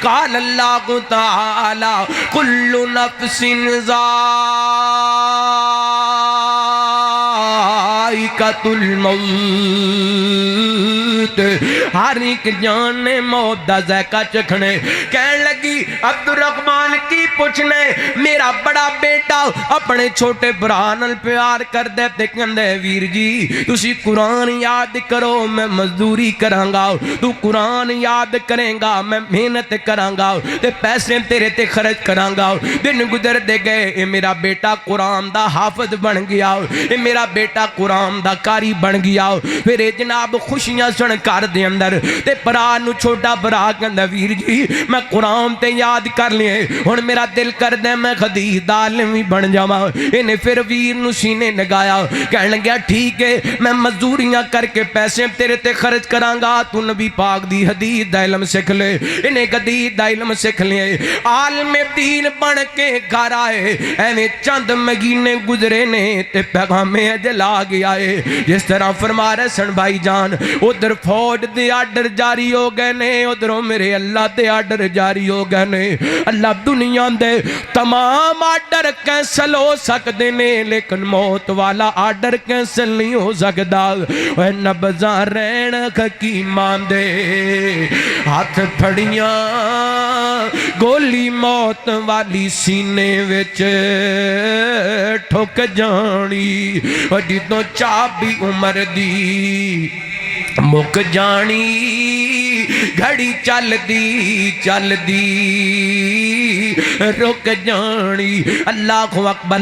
قال اللہ تعالی کل نفس ذائقۃ الموت ہر ایک جان نے موت دا ذائقہ چکھنے کہنے لگی عبدالرحمن کی پوچھنے میرا بڑا بیٹا اپنے چھوٹے برانل پیار کر دے تے کہندے ویر جی تسی قرآن یاد کرو میں مزدوری کراں گا تو قرآن یاد کریں گا میں محنت کراں گا تے پیسے تیرے تے خرچ کراں گا دن گزر دے گئے اے میرا بیٹا قرآن دا حافظ بن گیا اے میرا بیٹا قرآن دا قاری بن گیا پھر جناب خوشیاں سن کر دے اندر تے پرا نو چھوٹا برا کہندا ویر جی میں قرآن تے یاد کر لیے ہن میرا دل کر دے میں حدیث دا عالم بھی بن جاواں انہیں پھر ویر نو سینے لگایا کہن لگا ٹھیک ہے میں مزدوریاں کر کے پیسے تیرے تے خرچ کراں گا تو نبی پاک دی حدیث دا علم سکھ لے انہیں حدیث دا علم سکھ لے عالم دین بن کے گھر آئے ایویں چند مہینے گزرے نے تے پیغام اجل آ گیا ہے. جس طرح فرما رہے سن بھائی جان ادھر فوج دے آرڈر جاری ہو گئے نے, ادھروں میرے اللہ دے آرڈر جاری ہو گئے نے. اللہ دنیا دے تمام آرڈر کینسل ہو سکتے نے لیکن موت والا آرڈر کینسل نہیں ہو سکتا. اے نبضاں رہن حکیمان دے ہاتھ پھڑیاں گولی موت والی سینے وچ ٹھک جانی. جدوں چابی عمر دی مک جانی گھڑی چل دی رک جانی. اللہ اکبر.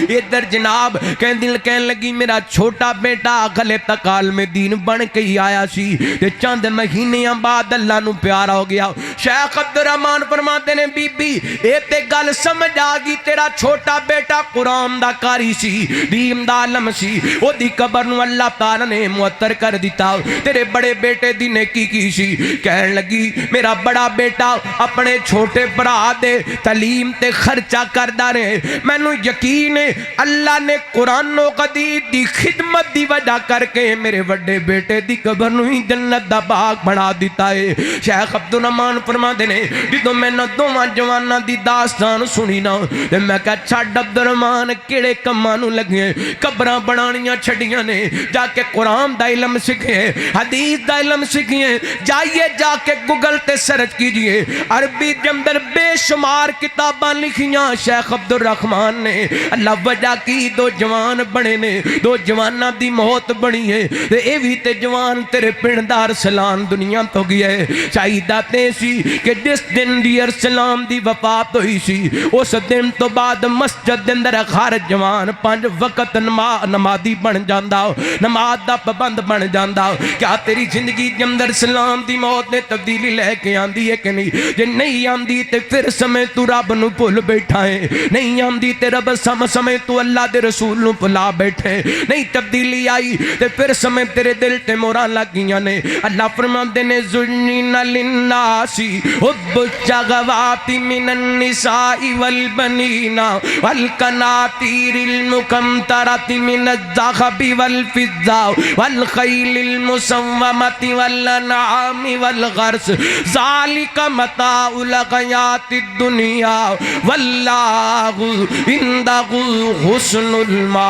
ادھر جناب کہن لگی میرا چھوٹا بیٹا اگلے تکال میں دین بن کے ہی آیا سی تے چند مہینیاں بعد اللہ نو پیارا ہو گیا. شیخ عبدالرحمان فرماتے نے بی بی اے تے گل سمجھ آ گئی تیرا چھوٹا بیٹا قرآن دا قاری سی دین دا عالم سی او دی قبر نو اللہ تعالی نے معطر کر دیتا. تیرے بڑے بیٹے دی نیکی کی سی. کہن لگی میرا بڑا بیٹا اپنے چھوٹے برا دے تعلیم تے خرچہ کردہ رہے. میں نو یقین ہے اللہ نے قرآن و قدید دی خدمت دی وجہ کر کے میرے بڑے بیٹے دی قبر نو ہی جنت دا باغ بنا دیتا ہے. شیخ عبدالرحمان فرما دینے جدو میں نہ دوواں جوانہ دی داستان سنی نا تے میں کہا چھڑ عبدالرحمان کیڑے کمانو لگے قبران بنانیاں چھڑیاں نے جا کے قرآن دا علم سکھیں حدیث دا علم سکھیں. جائیے جا کے گوگل تے سرچ کیجئے عربی جمدر بے شمار کتاباں لکھیاں شیخ عبدالرحمان نے. اللہ وجہ کی دو جوان بنے نے دو جوانہ دی موت بنی ہے اے بھی تے جوان تیرے پندار سلام دنیا تو گیا ہے. شاہدہ تے سی کہ جس دن دی ارسلام دی وفات ہوئی سی اس دن تو بعد مسجد دن در خار جوان 5 وقت نمازی بن جاندہ نماز دا پابند بن جاندہ. کیا تیری زندگی جمدر سلام دی موت نے تبدیلی لے کے آندی ہے کہ نہیں؟ جے نہیں آندی تے پھر سمے تو رب نو بھول بیٹھا ہے. نہیں آندی تے رب سمے تو اللہ دے رسول نو بھلا بیٹھے. نہیں تبدیلی آئی تے پھر سمے تیرے دل تے موراں لگیاں نے. اللہ فرماندے نے زُنِّنَ لِلنَّاسِ حُبُّ الشَّهَوَاتِ مِنَ النِّسَاءِ وَالْبَنِينَ وَالْقَنَاطِيرِ الْمُقَنطَرَةِ مِنَ الذَّهَبِ وَالْفِضَّةِ وَالْخَيْلِ المسومة والأنعام والغرس ذلك متاع الحياة الدنيا والله عنده حسن المآب.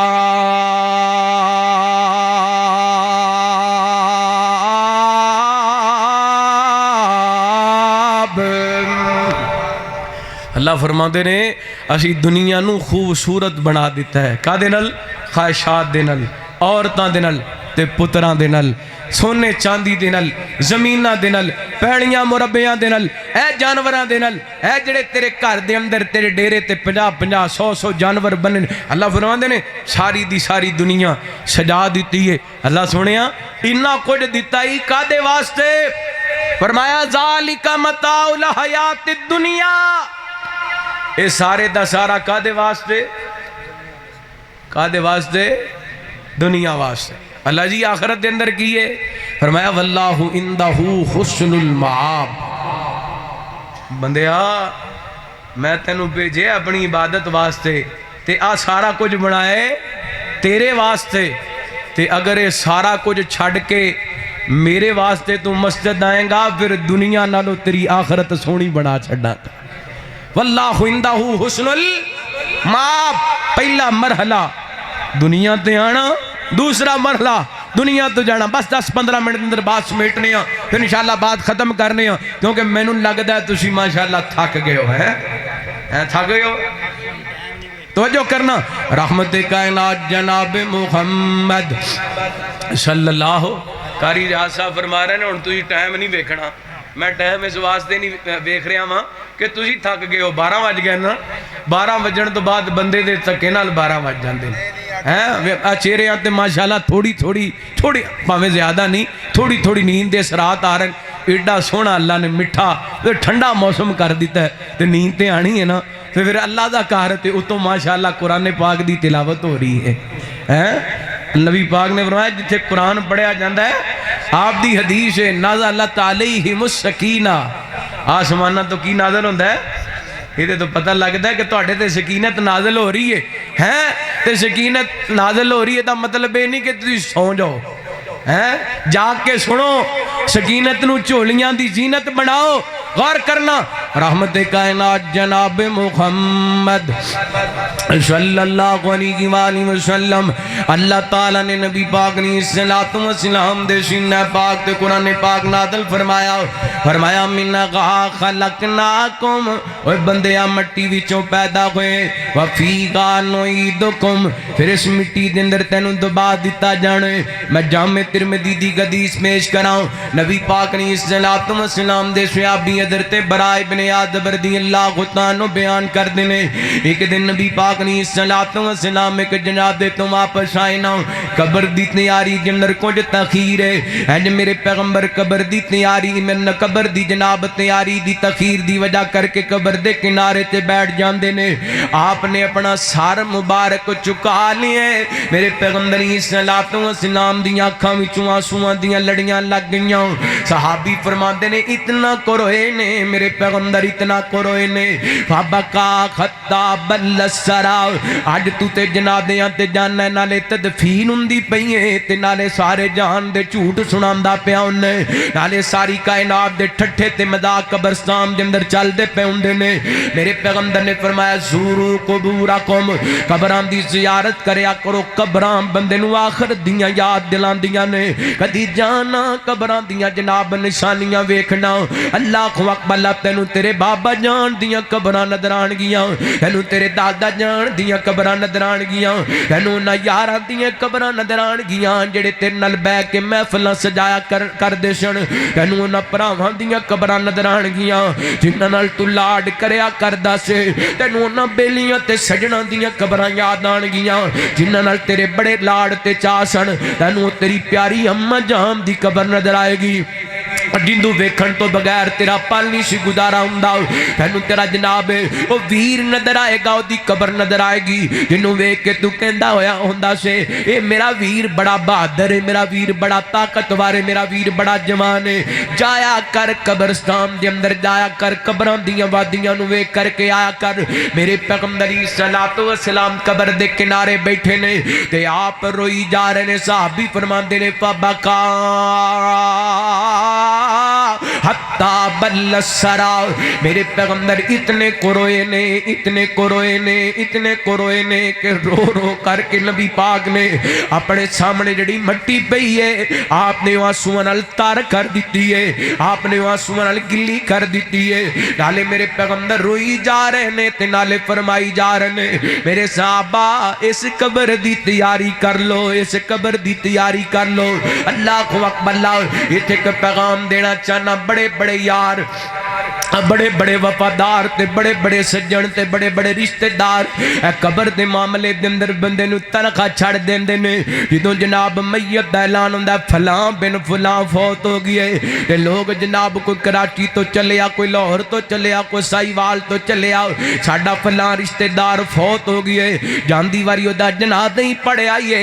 اللہ فرماتے نے اسی دنیا نو خوبصورت بنا دیتا ہے. کا دے نل خواہشات دے نل عورتاں دے نل تے پتراں دے نل سونے چاندی دے نل زمیناں دے نل پیڑیاں مربیاں دے نل اے جانوراں دے نل اے جڑے تیرے گھر دے اندر تیرے ڈیرے تے 50 100 جانور بنن. اللہ فرماندے نے ساری دی ساری دنیا سجا دیتی ہے. اللہ سنیا اتنا کچھ دیتا ہی کادے واسطے؟ فرمایا ذالک متاع الحیات الدنیا. اے سارے دا سارا کادے واسطے؟ کادے واسطے؟ دنیا واسطے. اللہ جی آخرت دے اندر کیے فرمایا واللہ عندہ حسن المآب. بندیا میں تینوں بھیجے اپنی عبادت واسطے تے آ سارا کچھ بنائے تیرے واسطے تے اگر یہ سارا کچھ چھڑ کے میرے واسطے تو مسجد آئیں گا پھر دنیا نالو تیری آخرت سونی بنا چھڑا. واللہ عندہ حسن المآب. پہلا مرحلہ دنیا تے آنا دوسرا مرحلہ دنیا تو جانا. بس 10-15 منٹ اندر بات سمیٹنے ہیں پھر انشاءاللہ بات ختم کرنے ہیں کیونکہ میں نے لگتا ہے تسی ماشاءاللہ تھک گئے ہو. تھک گئے ہو توجہ کرنا. رحمت کائنات جناب محمد صلی اللہ قاری ریاض صاحب فرما رہے ہیں. تو ہی ٹائم نہیں بیکھنا میں ٹائم اس واسطے نہیں بیکھ رہا ہاں کہ تسی تھک گئے ہو. 12 بج گئے نا 12 بجن تو بعد بندے دے تکے نال 12 بج جاندے ہیں. چہرے آتے ماشاءاللہ تھوڑی پاویں زیادہ نہیں تھوڑی نیند دے سرات آ رہے. ایڈا سونا اللہ نے مٹھا ٹھنڈا موسم کر دیتا ہے تو نیند تے آنی ہے نا. تو پھر اللہ دا کہا رہتے اتو ماشاءاللہ قرآن پاک دی تلاوت ہو رہی ہے. نبی پاک نے فرمایا جتھے قرآن پڑھیا جاندہ ہے آپ دی حدیث ہے نازلت علیہم السکینہ. آسمانہ تو کی نازل ہوندہ ہے یہ تو پتہ لگتا ہے کہ توڑے تے سکینت نازل ہو رہی ہے. تو سکینت نازل ہو رہی ہے، دا مطلب یہ نہیں کہ تسی سو جاؤ، جاگ کے سنو، سکینت نو چولیاں دی زینت بناؤ۔ غور کرنا، رحمت کائنات جناب محمد صلی اللہ علیہ وآلہ وسلم، اللہ تعالیٰ نے نبی پاک نے صلاۃ و سلام دے سینہ پاک تے قرآن پاک نازل فرمایا منہا خلقناکم، اوے بندیا مٹی وچوں پیدا ہوئے، وفیہا نعیدکم، پھر اس مٹی دے اندر تینوں دبا دیتا جانے۔ میں جامع ترمذی دی حدیث پیش کراؤں، نبی پاک نے صلاۃ و سلام دے صحابی حضرت برائے بن عازب رضی اللہ عنہ بیان کر دینے، ایک دن نبی پاک نے صلاۃ و سلام ایک جنازے تو واپس آئے نا، قبر دی تیاری جنر کچھ تاخیر ہے، میرے پیغمبر قبر دی تیاری میں قبر دی جناب تیاری دی تاخیر دی وجہ کر کے قبر دے کنارے تے بیٹھ جاندے نے، آپ نے اپنا سار مبارک چکا لیے، میرے پیغمبر صلاۃ و سلام دی آنکھاں وچوں آنسواں دیاں لڑیاں لگ گئیاں۔ صحابی فرماندے نے اتنا کروئے نے، میرے پیغمبر اتنا کروئے نے، فبکا خطا بل سرا، آج تو تے جنازیاں تے جانا ہے، نالے تدفین ہوندی پئی ہے تے نالے سارے جہان دے جھوٹ سناندا پیا ہوندے، نالے ساری کائنات دے ٹھٹھے تے مذاق قبرستان دے اندر چل دے پے ہوندے نے۔ میرے پیغمبر نے فرمایا زورو قبورکم، قبراں دی زیارت کریا کرو، قبراں بندے نو آخر دیاں یاد دلاندیاں نے، کدی جانا قبراں دیاں جناب نشانیاں ویکھنا، اللہ اکبر، تینوں تیرے بابا جان دیاں قبراں نظر آن گیاں، تینوں تیرے دادا جان دیاں قبراں نظر آن گیاں، تینوں نہ یاراں دیاں قبراں نظر آن گیاں جڑے تیرے نال بہ کے محفلاں سجایا کردے سن، تینوں نہ بھراواں دیاں قبراں نظر آن گیاں جنہاں نال تو لاڈ کریا کردا سی، تینوں نہ بیلیاں تے سجناں دیاں قبراں یاد آن گیاں جنہاں نال تیرے بڑے لاڈ تے چاہ سن، تینوں تیری پیاری اماں جان دی قبر نظر آئے گی جندو ویکھن تو بغیر تیرا پل نہیں سی گزارا ہوندا، تینوں تیرا جناب او ویر نظر آئے گا، او دی قبر نظر آئے گی جنوں ویکھ کے تو کہندا ہویا ہوندا سے اے میرا ویر بڑا بہادر ہے، میرا ویر بڑا طاقتور ہے، میرا ویر بڑا جوان ہے، جایا کر قبرستان دے اندر، جایا کر قبراں دیاں وادیاں نو ویکھ کر کے آیا کر۔ میرے پیغمبر صلاۃ و سلام قبر دے کنارے بیٹھے نے تے آپ روئی جا رہے نے، صحابی فرماندے نے فبکا حتی بل سرا، میرے پیغمبر اتنے کروئے نے، اتنے کروئے نے، اتنے کروئے نے کہ رو رو کر کے نبی پاک نے اپنے سامنے جڑی مٹی پئی ہے آپ نے آنسواں نال تار کر دیتی ہے، آپ نے آنسواں نال گلی کر دیتی ہے، نالے میرے پیغمبر روئی جا رہے نے تے نالے فرمائی جا رہے نے، میرے صحابہ اس قبر دی تیاری کر لو، اس قبر دی تیاری کر لو۔ اللہ اکبر، اللہ یہ ایک پیغام دینا چاہنا، بڑے بڑے یار، بڑے بڑے وفادار تے بڑے بڑے سجن تے بڑے بڑے رشتہ دار اے قبر دے معاملے دے اندر بندے نو تنخواہ چھڑ دیندے نے، جدوں جناب میت دا اعلان ہوندا فلاں بن فلاں فوت ہو گئے تے لوگ جناب کوئی کراچی تو چلیا، کوئی لاہور تو چلیا، کوئی سائیوال تو چلیا، ساڈا فلاں رشتہ دار فوت ہو گئے، جاندی واری او دا جنازہ ہی پڑھیا ہی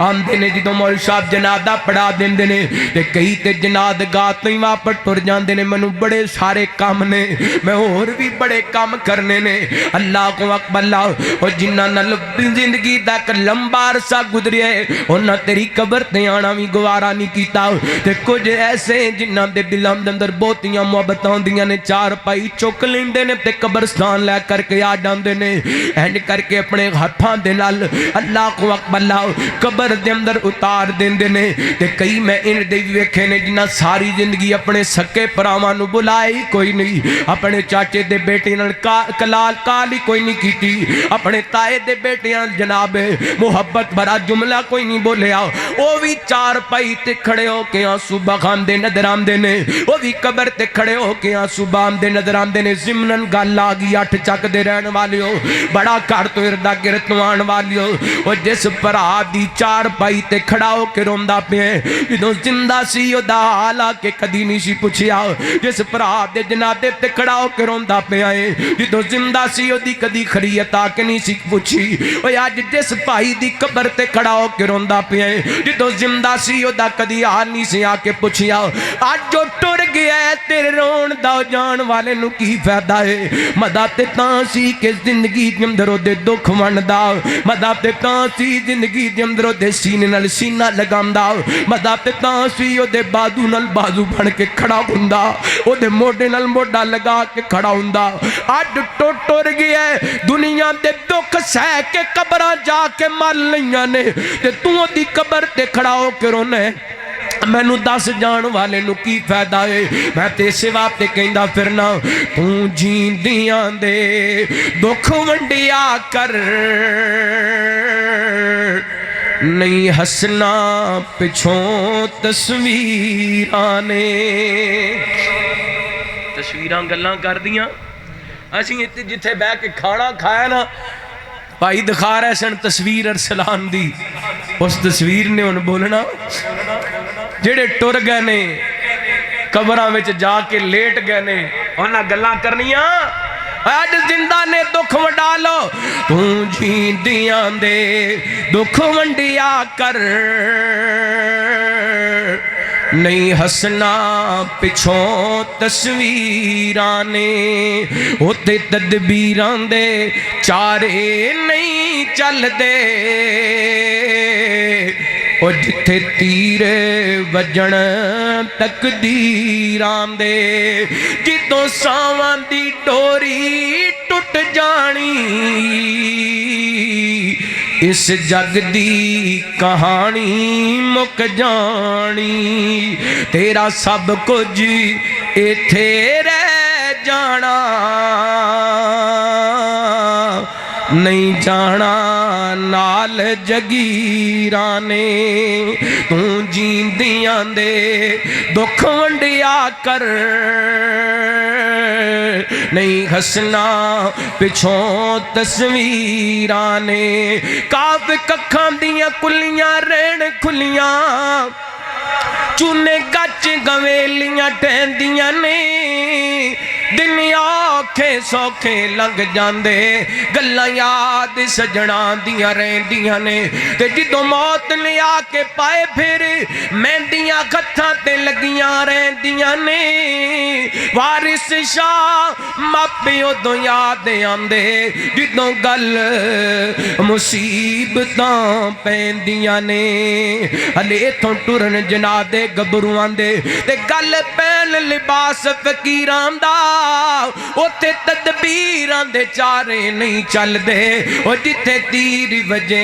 آندے نے، جدوں مول صاحب جنازہ پڑھا دیندے نے تے کئی تے جنازہ گاہ تو ہی واپس ٹر جاندے نے، مینوں بڑے سارے کام نے، میں اور بھی بڑے کام کرنے نے۔ اللہ کو اکبر، اللہ اور جنہ نال زندگی دا ایک لمبا عرصہ گزریا ہے انہاں تیری قبر تے آنا بھی گوارا نہیں کیتا، تے کچھ ایسے جنہاں دے دلاں دے اندر بہتیاں محبتاں ہوندیاں نے، چار پائی چک لیندے نے تے قبرستان لے کر کے آ جاندے نے، اینج کر کے اپنے ہاتھاں دے نال اللہ کو اکبر، اللہ قبر دے اندر اتار دیندے نے، تے کئی میں ان دے ویکھے نے جنہاں ساری زندگی اپنے سکے پراواں نو بلائے کوئی نہیں، اپنے چاچے دے بیٹے نال کلال کالی کوئی نہیں کیتی، اپنے تائے دے بیٹے نال جناب محبت بھرا جملہ کوئی نہیں بولیا، او بھی چار پائی تے کھڑے ہو کے آنسو بخاندے نظر آندے نے، او بھی قبر تے کھڑے ہو کے آنسو باندے نظر آندے نے۔ ضمناً گل آ گئی اٹھ چک دے رہن والیو، بڑا گھر تو اردا گرد آن والیو، او جس بھرا دی چار پائی تے کھڑا ہو کے روندا پیا جدوں زندہ سی او دا حال آ کے کدی نہیں سی پوچھیا، جس بھرا دے جنازے تے کھڑا ہو کے روندا پیا ہے جدوں زندہ سی او دی کدی خریت آ کے نہیں سی پوچھی، او اج جس بھائی دی قبر تے کھڑا ہو کے روندا پیا ہے جدوں زندہ سی او دا کدی حال نہیں سی آ کے پوچھیا، اج جو ٹر گیا ہے تیرے رون دا جان والے نو کی فائدہ ہے مدہ تے تاں سی کہ زندگی جمدرو دے دکھ وندا مدہ تے تاں سی زندگی جمدرو دے سینے نال سینہ لگام دا مدہ تے تاں سی او دے بازو نال بازو بن کے کھڑا ہوندا او دے موڈے نال موڈا لگا کے کھڑا ہوندا اڈ ٹوٹ گیا ہے دنیا دے دکھ سہ کے قبراں جا کے مر لیاں نے تے تو دی قبر تے کھڑا ہو کے رونے میں نو دس جان والے نو کی فائدہ ہے میں تے سوا تے کہندا پھرنا تو جیندیاں دے دکھ ونڈیا کر نہیں ہسنا پچھوں تصویرانے تصویراں گلاں کر دیاں اسی جتھے بہ کے کھانا کھایا نا بھائی دکھا رہے سن تصویر ارسلان دی اس تصویر نے ان بولنا جڑے ٹر گئے نے قبراں وچ جا کے لیٹ گئے نے انہاں گلاں کرنیاں آج زندہ نے دکھ وڈا لو تو جیندیاں دے دکھ ونڈیا کر نہیں ہسنا پچھوں تصویرانے ہوتے تدبیران دے چارے نہیں چل دے او جتھے تیر وجن تقدیران دے جتوں ساواں دی ڈوری ٹوٹ جانی اس جگ دی کہانی مک جانی تیرا سب کچھ ایتھے رہ جانا نہیں جانا نال جگیرانے تو جیندیاں دے دکھ ونڈیا کر نہیں ہسنا پچھوں تصویرانے کاف ککھاں دیاں کلیاں رین کھلیاں چونے گچ گویلیاں ٹہندیاں نے دن آکھے سوکھے لنگ جاندے گلاں یاد سجنا دیاں رہندیاں نے تے جدوں موت نے آ کے پائے پھر مہندیاں کتھاں تے لگیاں رہندیاں نے وارث شاہ ماپے ادوں یاد آندے جدوں گل مصیبتاں پیندیاں نے ہلے اتھوں ٹرن جنادے گبروان دے تے گل پین لباس فقیران دا اوتے تدبیران دے چارے نہیں چل دے او جتے تیری وجہ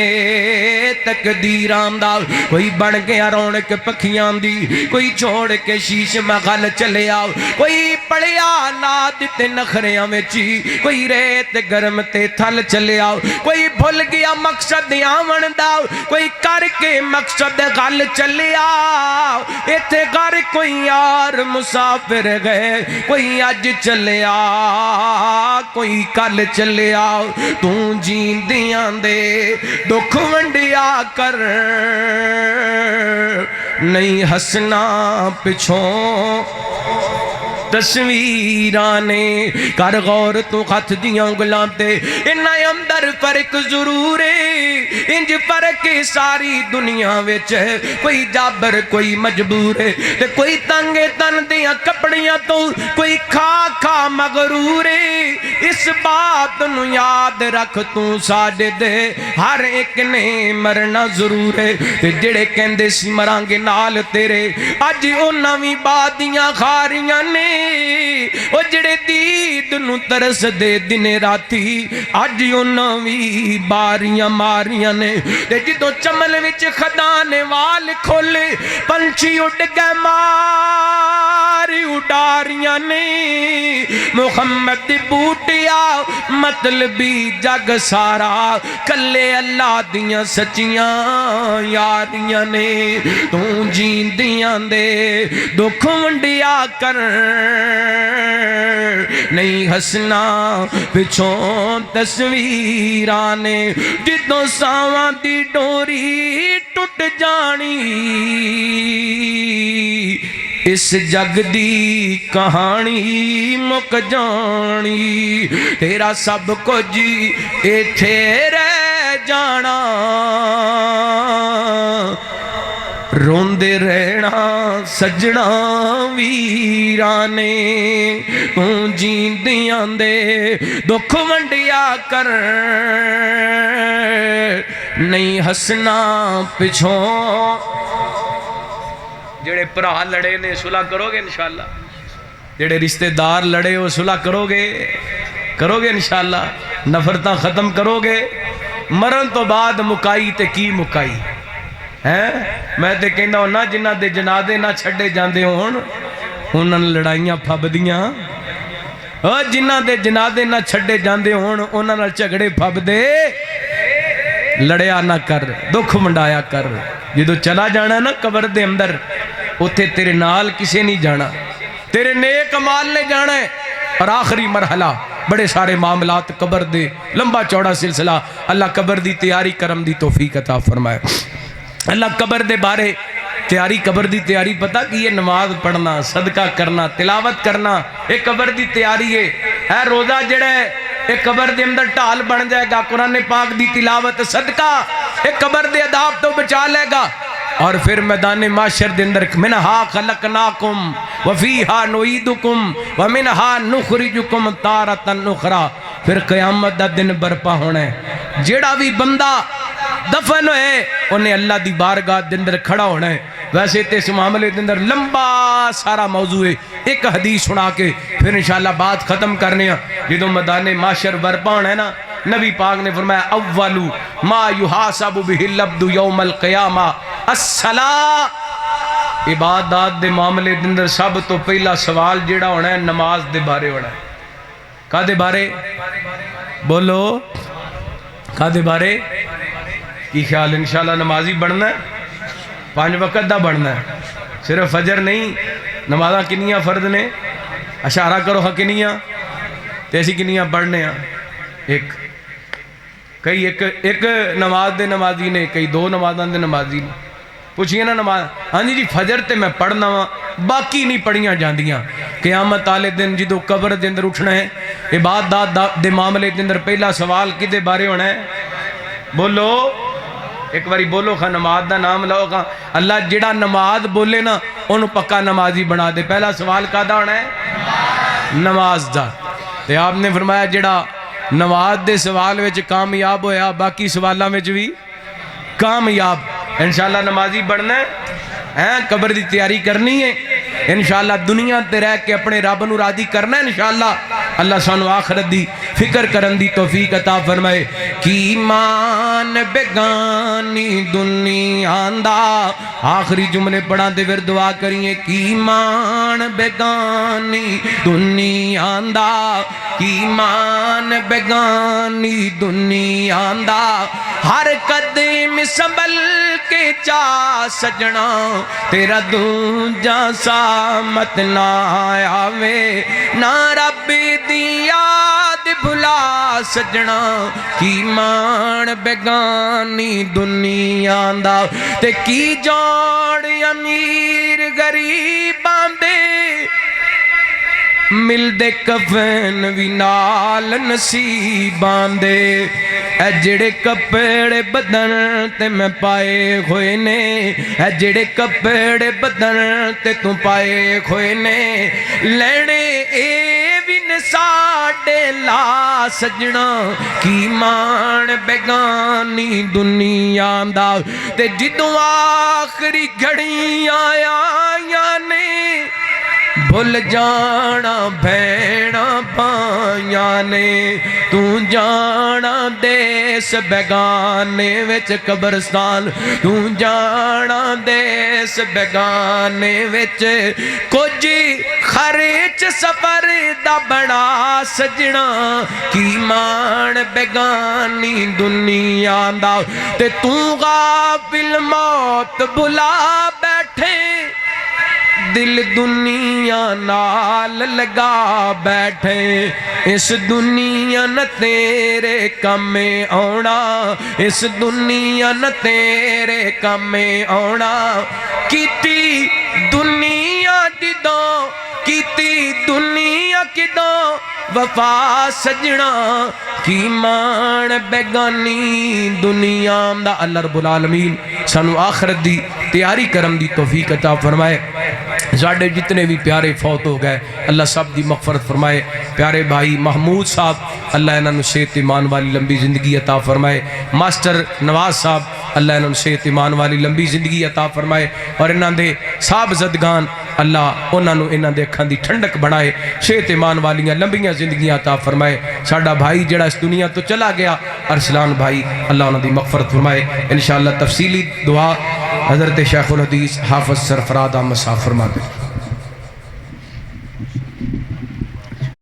تقدیران دا کوئی بن گیا رونق پکھیاں دی کوئی چھوڑ کے شیش مغل چلے آؤ کوئی پڑیا ناد تے نخریاں میں چی کوئی ریت گرم تے تھل چلے آؤ کوئی بھول گیا مقصد آمن داؤ کوئی کر کے مقصد غل چلے آؤ ایتھے گھر کوئی یار مسافر گئے کوئی آج چلے آؤ کوئی کل چلے آؤ تو جیندیاں دے دکھ ونڈیا کر نہیں ہسنا پچھوں تصویرانے کر غور تو خط دیاں انگلاں تے انہاں اندر فرق ضرور ہے انج فرق ساری دنیا وچ کوئی جابر کوئی مجبور ہے تے کوئی تنگے تن دیاں کپڑیاں تو کوئی کھا کھا مغرور ہے اس بات نو یاد رکھ تو ساڈے دے ہر ایک نے مرنا ضرور ہے تے جڑے کہندے سی مرانگے نال تیرے اج انہاں وی بادیاں کھاریاں نے او جڑے دید نو ترس دے دن راتی اج انہاں وی باریاں ماریاں نے تے جدوں چمن وچ خدانے وال کھولے پنچھی اڑ گئے ماری اڈاریاں نے محمد دی بوٹیا مطلبی جگ سارا کلے اللہ دیاں سچیاں یاریاں نے تو جیندیاں دے دکھ ونڈیا کر نہیں ہسنا پچھوں تصویرانے جدوں ساواں دی ڈوری ٹوٹ جانی اس جگ دی کہانی مک جانی تیرا سب کچھ ایتھے رہ جانا روندے رہنا سجنا ویرانے توں جیندیاں دے دکھ ونڈیا کر نہیں ہسنا پچھوں جڑے پرا لڑے نے صلح کرو گے انشاءاللہ جڑے رشتہ دار لڑے ہو صلح کرو گے انشاءاللہ نفرتاں ختم کرو گے مرن تو بعد مکائی تے کی مکائی میں تے کہنا ہوں نا جنہ دے جنازے نہ چھڑے جاندے ہون انہاں لڑائیاں پھبدیاں جنہ دے جنازے نہ چھڑے جاندے ہون انہاں نال جھگڑے پھبدے لڑیا نہ کر دکھ منڈایا کر جدو چلا جانا نا قبر دے اندر اتھے تیرے نال کسے نہیں جانا تیرے نیک مال نے جانا ہے اور آخری مرحلہ بڑے سارے معاملات قبر دے لمبا چوڑا سلسلہ اللہ قبر دی تیاری کرم دی توفیق عطا فرمائے اللہ قبر دے بارے تیاری قبر دی تیاری پتہ کہ یہ نماز پڑھنا صدقہ کرنا تلاوت کرنا ایک قبر دی تیاری ہے روزہ جڑا ہے ایک قبر دے اندر ٹال بن جائے گا قرآن پاک دی تلاوت صدقہ ایک قبر دے عذاب تو بچا لے گا اور پھر میدان معاشر دے اندر منہا خلقناکم وفیہا نعیدکم ومنہا نخرجکم تارۃ اخری پھر قیامت دا دن برپا ہونا ہے جیڑا بھی بندہ دفن ہے انہیں اللہ دی بارگاہ دے اندر کھڑا ہونا ہے ویسے تے اس معاملے دے اندر لمبا سارا موضوع ہے ایک حدیث سنا کے پھر انشاءاللہ بات ختم کرنے ہیں جدو میدان معاشر برپا ہونا ہے نا نبی پاک نے فرمایا اولو ما یحاسب بہ العبد یوم القیامہ الصلاۃ عبادات دے معاملے دے اندر سب تو پہلا سوال جیڑا ہونا ہے نماز دے بارے ہونا ہے کا دے بارے بولو کا دے بارے کی خیال انشاءاللہ نمازی بڑھنا ہے 5 وقت دا بڑھنا ہے صرف فجر نہیں نمازاں کنیاں فرد نے اشارہ کرو ہاں کنیاں تیسی کنیاں پڑھنے ہیں ایک کئی ایک نماز دے نمازی نے کئی 2 نمازاں دے نمازی نے پوچھئے نا نماز ہاں جی فجر تے میں پڑھنا ہوں باقی نہیں پڑھیاں جاندیاں قیامت والے دن جدو قبر دے اندر اٹھنا ہے عبادات دے معاملے دے اندر پہلا سوال کدے بارے ہونا ہے بولو ایک باری بولو خواہ نماز دا نام لو خواہ اللہ جڑا نماز بولے نا انہوں پکا نمازی بنا دے پہلا سوال کا دا ہونا ہے نماز دا تے آپ نے فرمایا جڑا نماز دے سوال وچ کامیاب ہویا باقی سوالاں وچ بھی کامیاب انشاءاللہ نمازی بڑھنا ہے قبر دی تیاری کرنی ہے انشاءاللہ دنیا تے رہ کے اپنے رب نو راضی کرنا ہے انشاءاللہ اللہ سانو آخرت دی فکر کرن دی توفیق عطا فرمائے کی مان بیگانی دنیا دا آخری جملے پڑھا دے پھر دعا کریے کی مان بیگانی دنیا دا کی مان بیگانی دنیا دا ہر قدم سنبھل کے چا سجنا تیرا دوجا سامت نہ آوے نہ رب دی یاد بھلا سجنا کی مان بیگانی دنیا دا تے کی جوڑ امیر غریباں دے مل دے کفن وی نال نصیباں دے اے جڑے کپڑے بدن تے میں پائے ہوئے نے اے جڑے کپڑے بدن تے تو پائے ہوئے نے لینے اے بھی نساڑے لا سجنا کی مان بیگانی دنیا دا تے جدو آخری گھڑیاں آیاں نے بھول جانا بھیڑا پائیاں نے تو جانا دیس بیگانے وچ قبرستان تو جانا دیس بیگانے وچ کچھ خرچ سفر دا بڑا سجنا کی مان بیگانی دنیا دا تے تو غافل موت بھلا بیٹھے دل دنیا نال لگا بیٹھے اس دنیا نہ تیرے کم آنا اس دنیا نہ تیرے کم آنا کیتی دنیا جدوں کیتی دنیا کدوں وفا سجنا کی مان بیگانی دنیا دا۔ اللہ رب العالمین سانو آخرت دی تیاری کرم دی توفیق عطا فرمائے۔ زاڑے جتنے بھی پیارے فوت ہو گئے اللہ سب دی مغفرت فرمائے۔ پیارے بھائی محمود صاحب اللہ انہوں صحت ایمان والی لمبی زندگی عطا فرمائے۔ ماسٹر نواز صاحب اللہ انہوں صحت ایمان والی لمبی زندگی عطا فرمائے، اور انہوں دے صاحب زدگان اللہ انہوں دے اکھاں دی ٹھنڈک بنائے، صحت ایمان والیاں لمبیاں زندگیاں عطا فرمائے۔ ساڈا بھائی جڑا اس دنیا تو چلا گیا ارسلان بھائی اللہ انہوں دی مغفرت فرمائے۔ انشاءاللہ تفصیلی دعا حضرت شیخ الحدیث حافظ سرفراد احمد صاحب فرما دے۔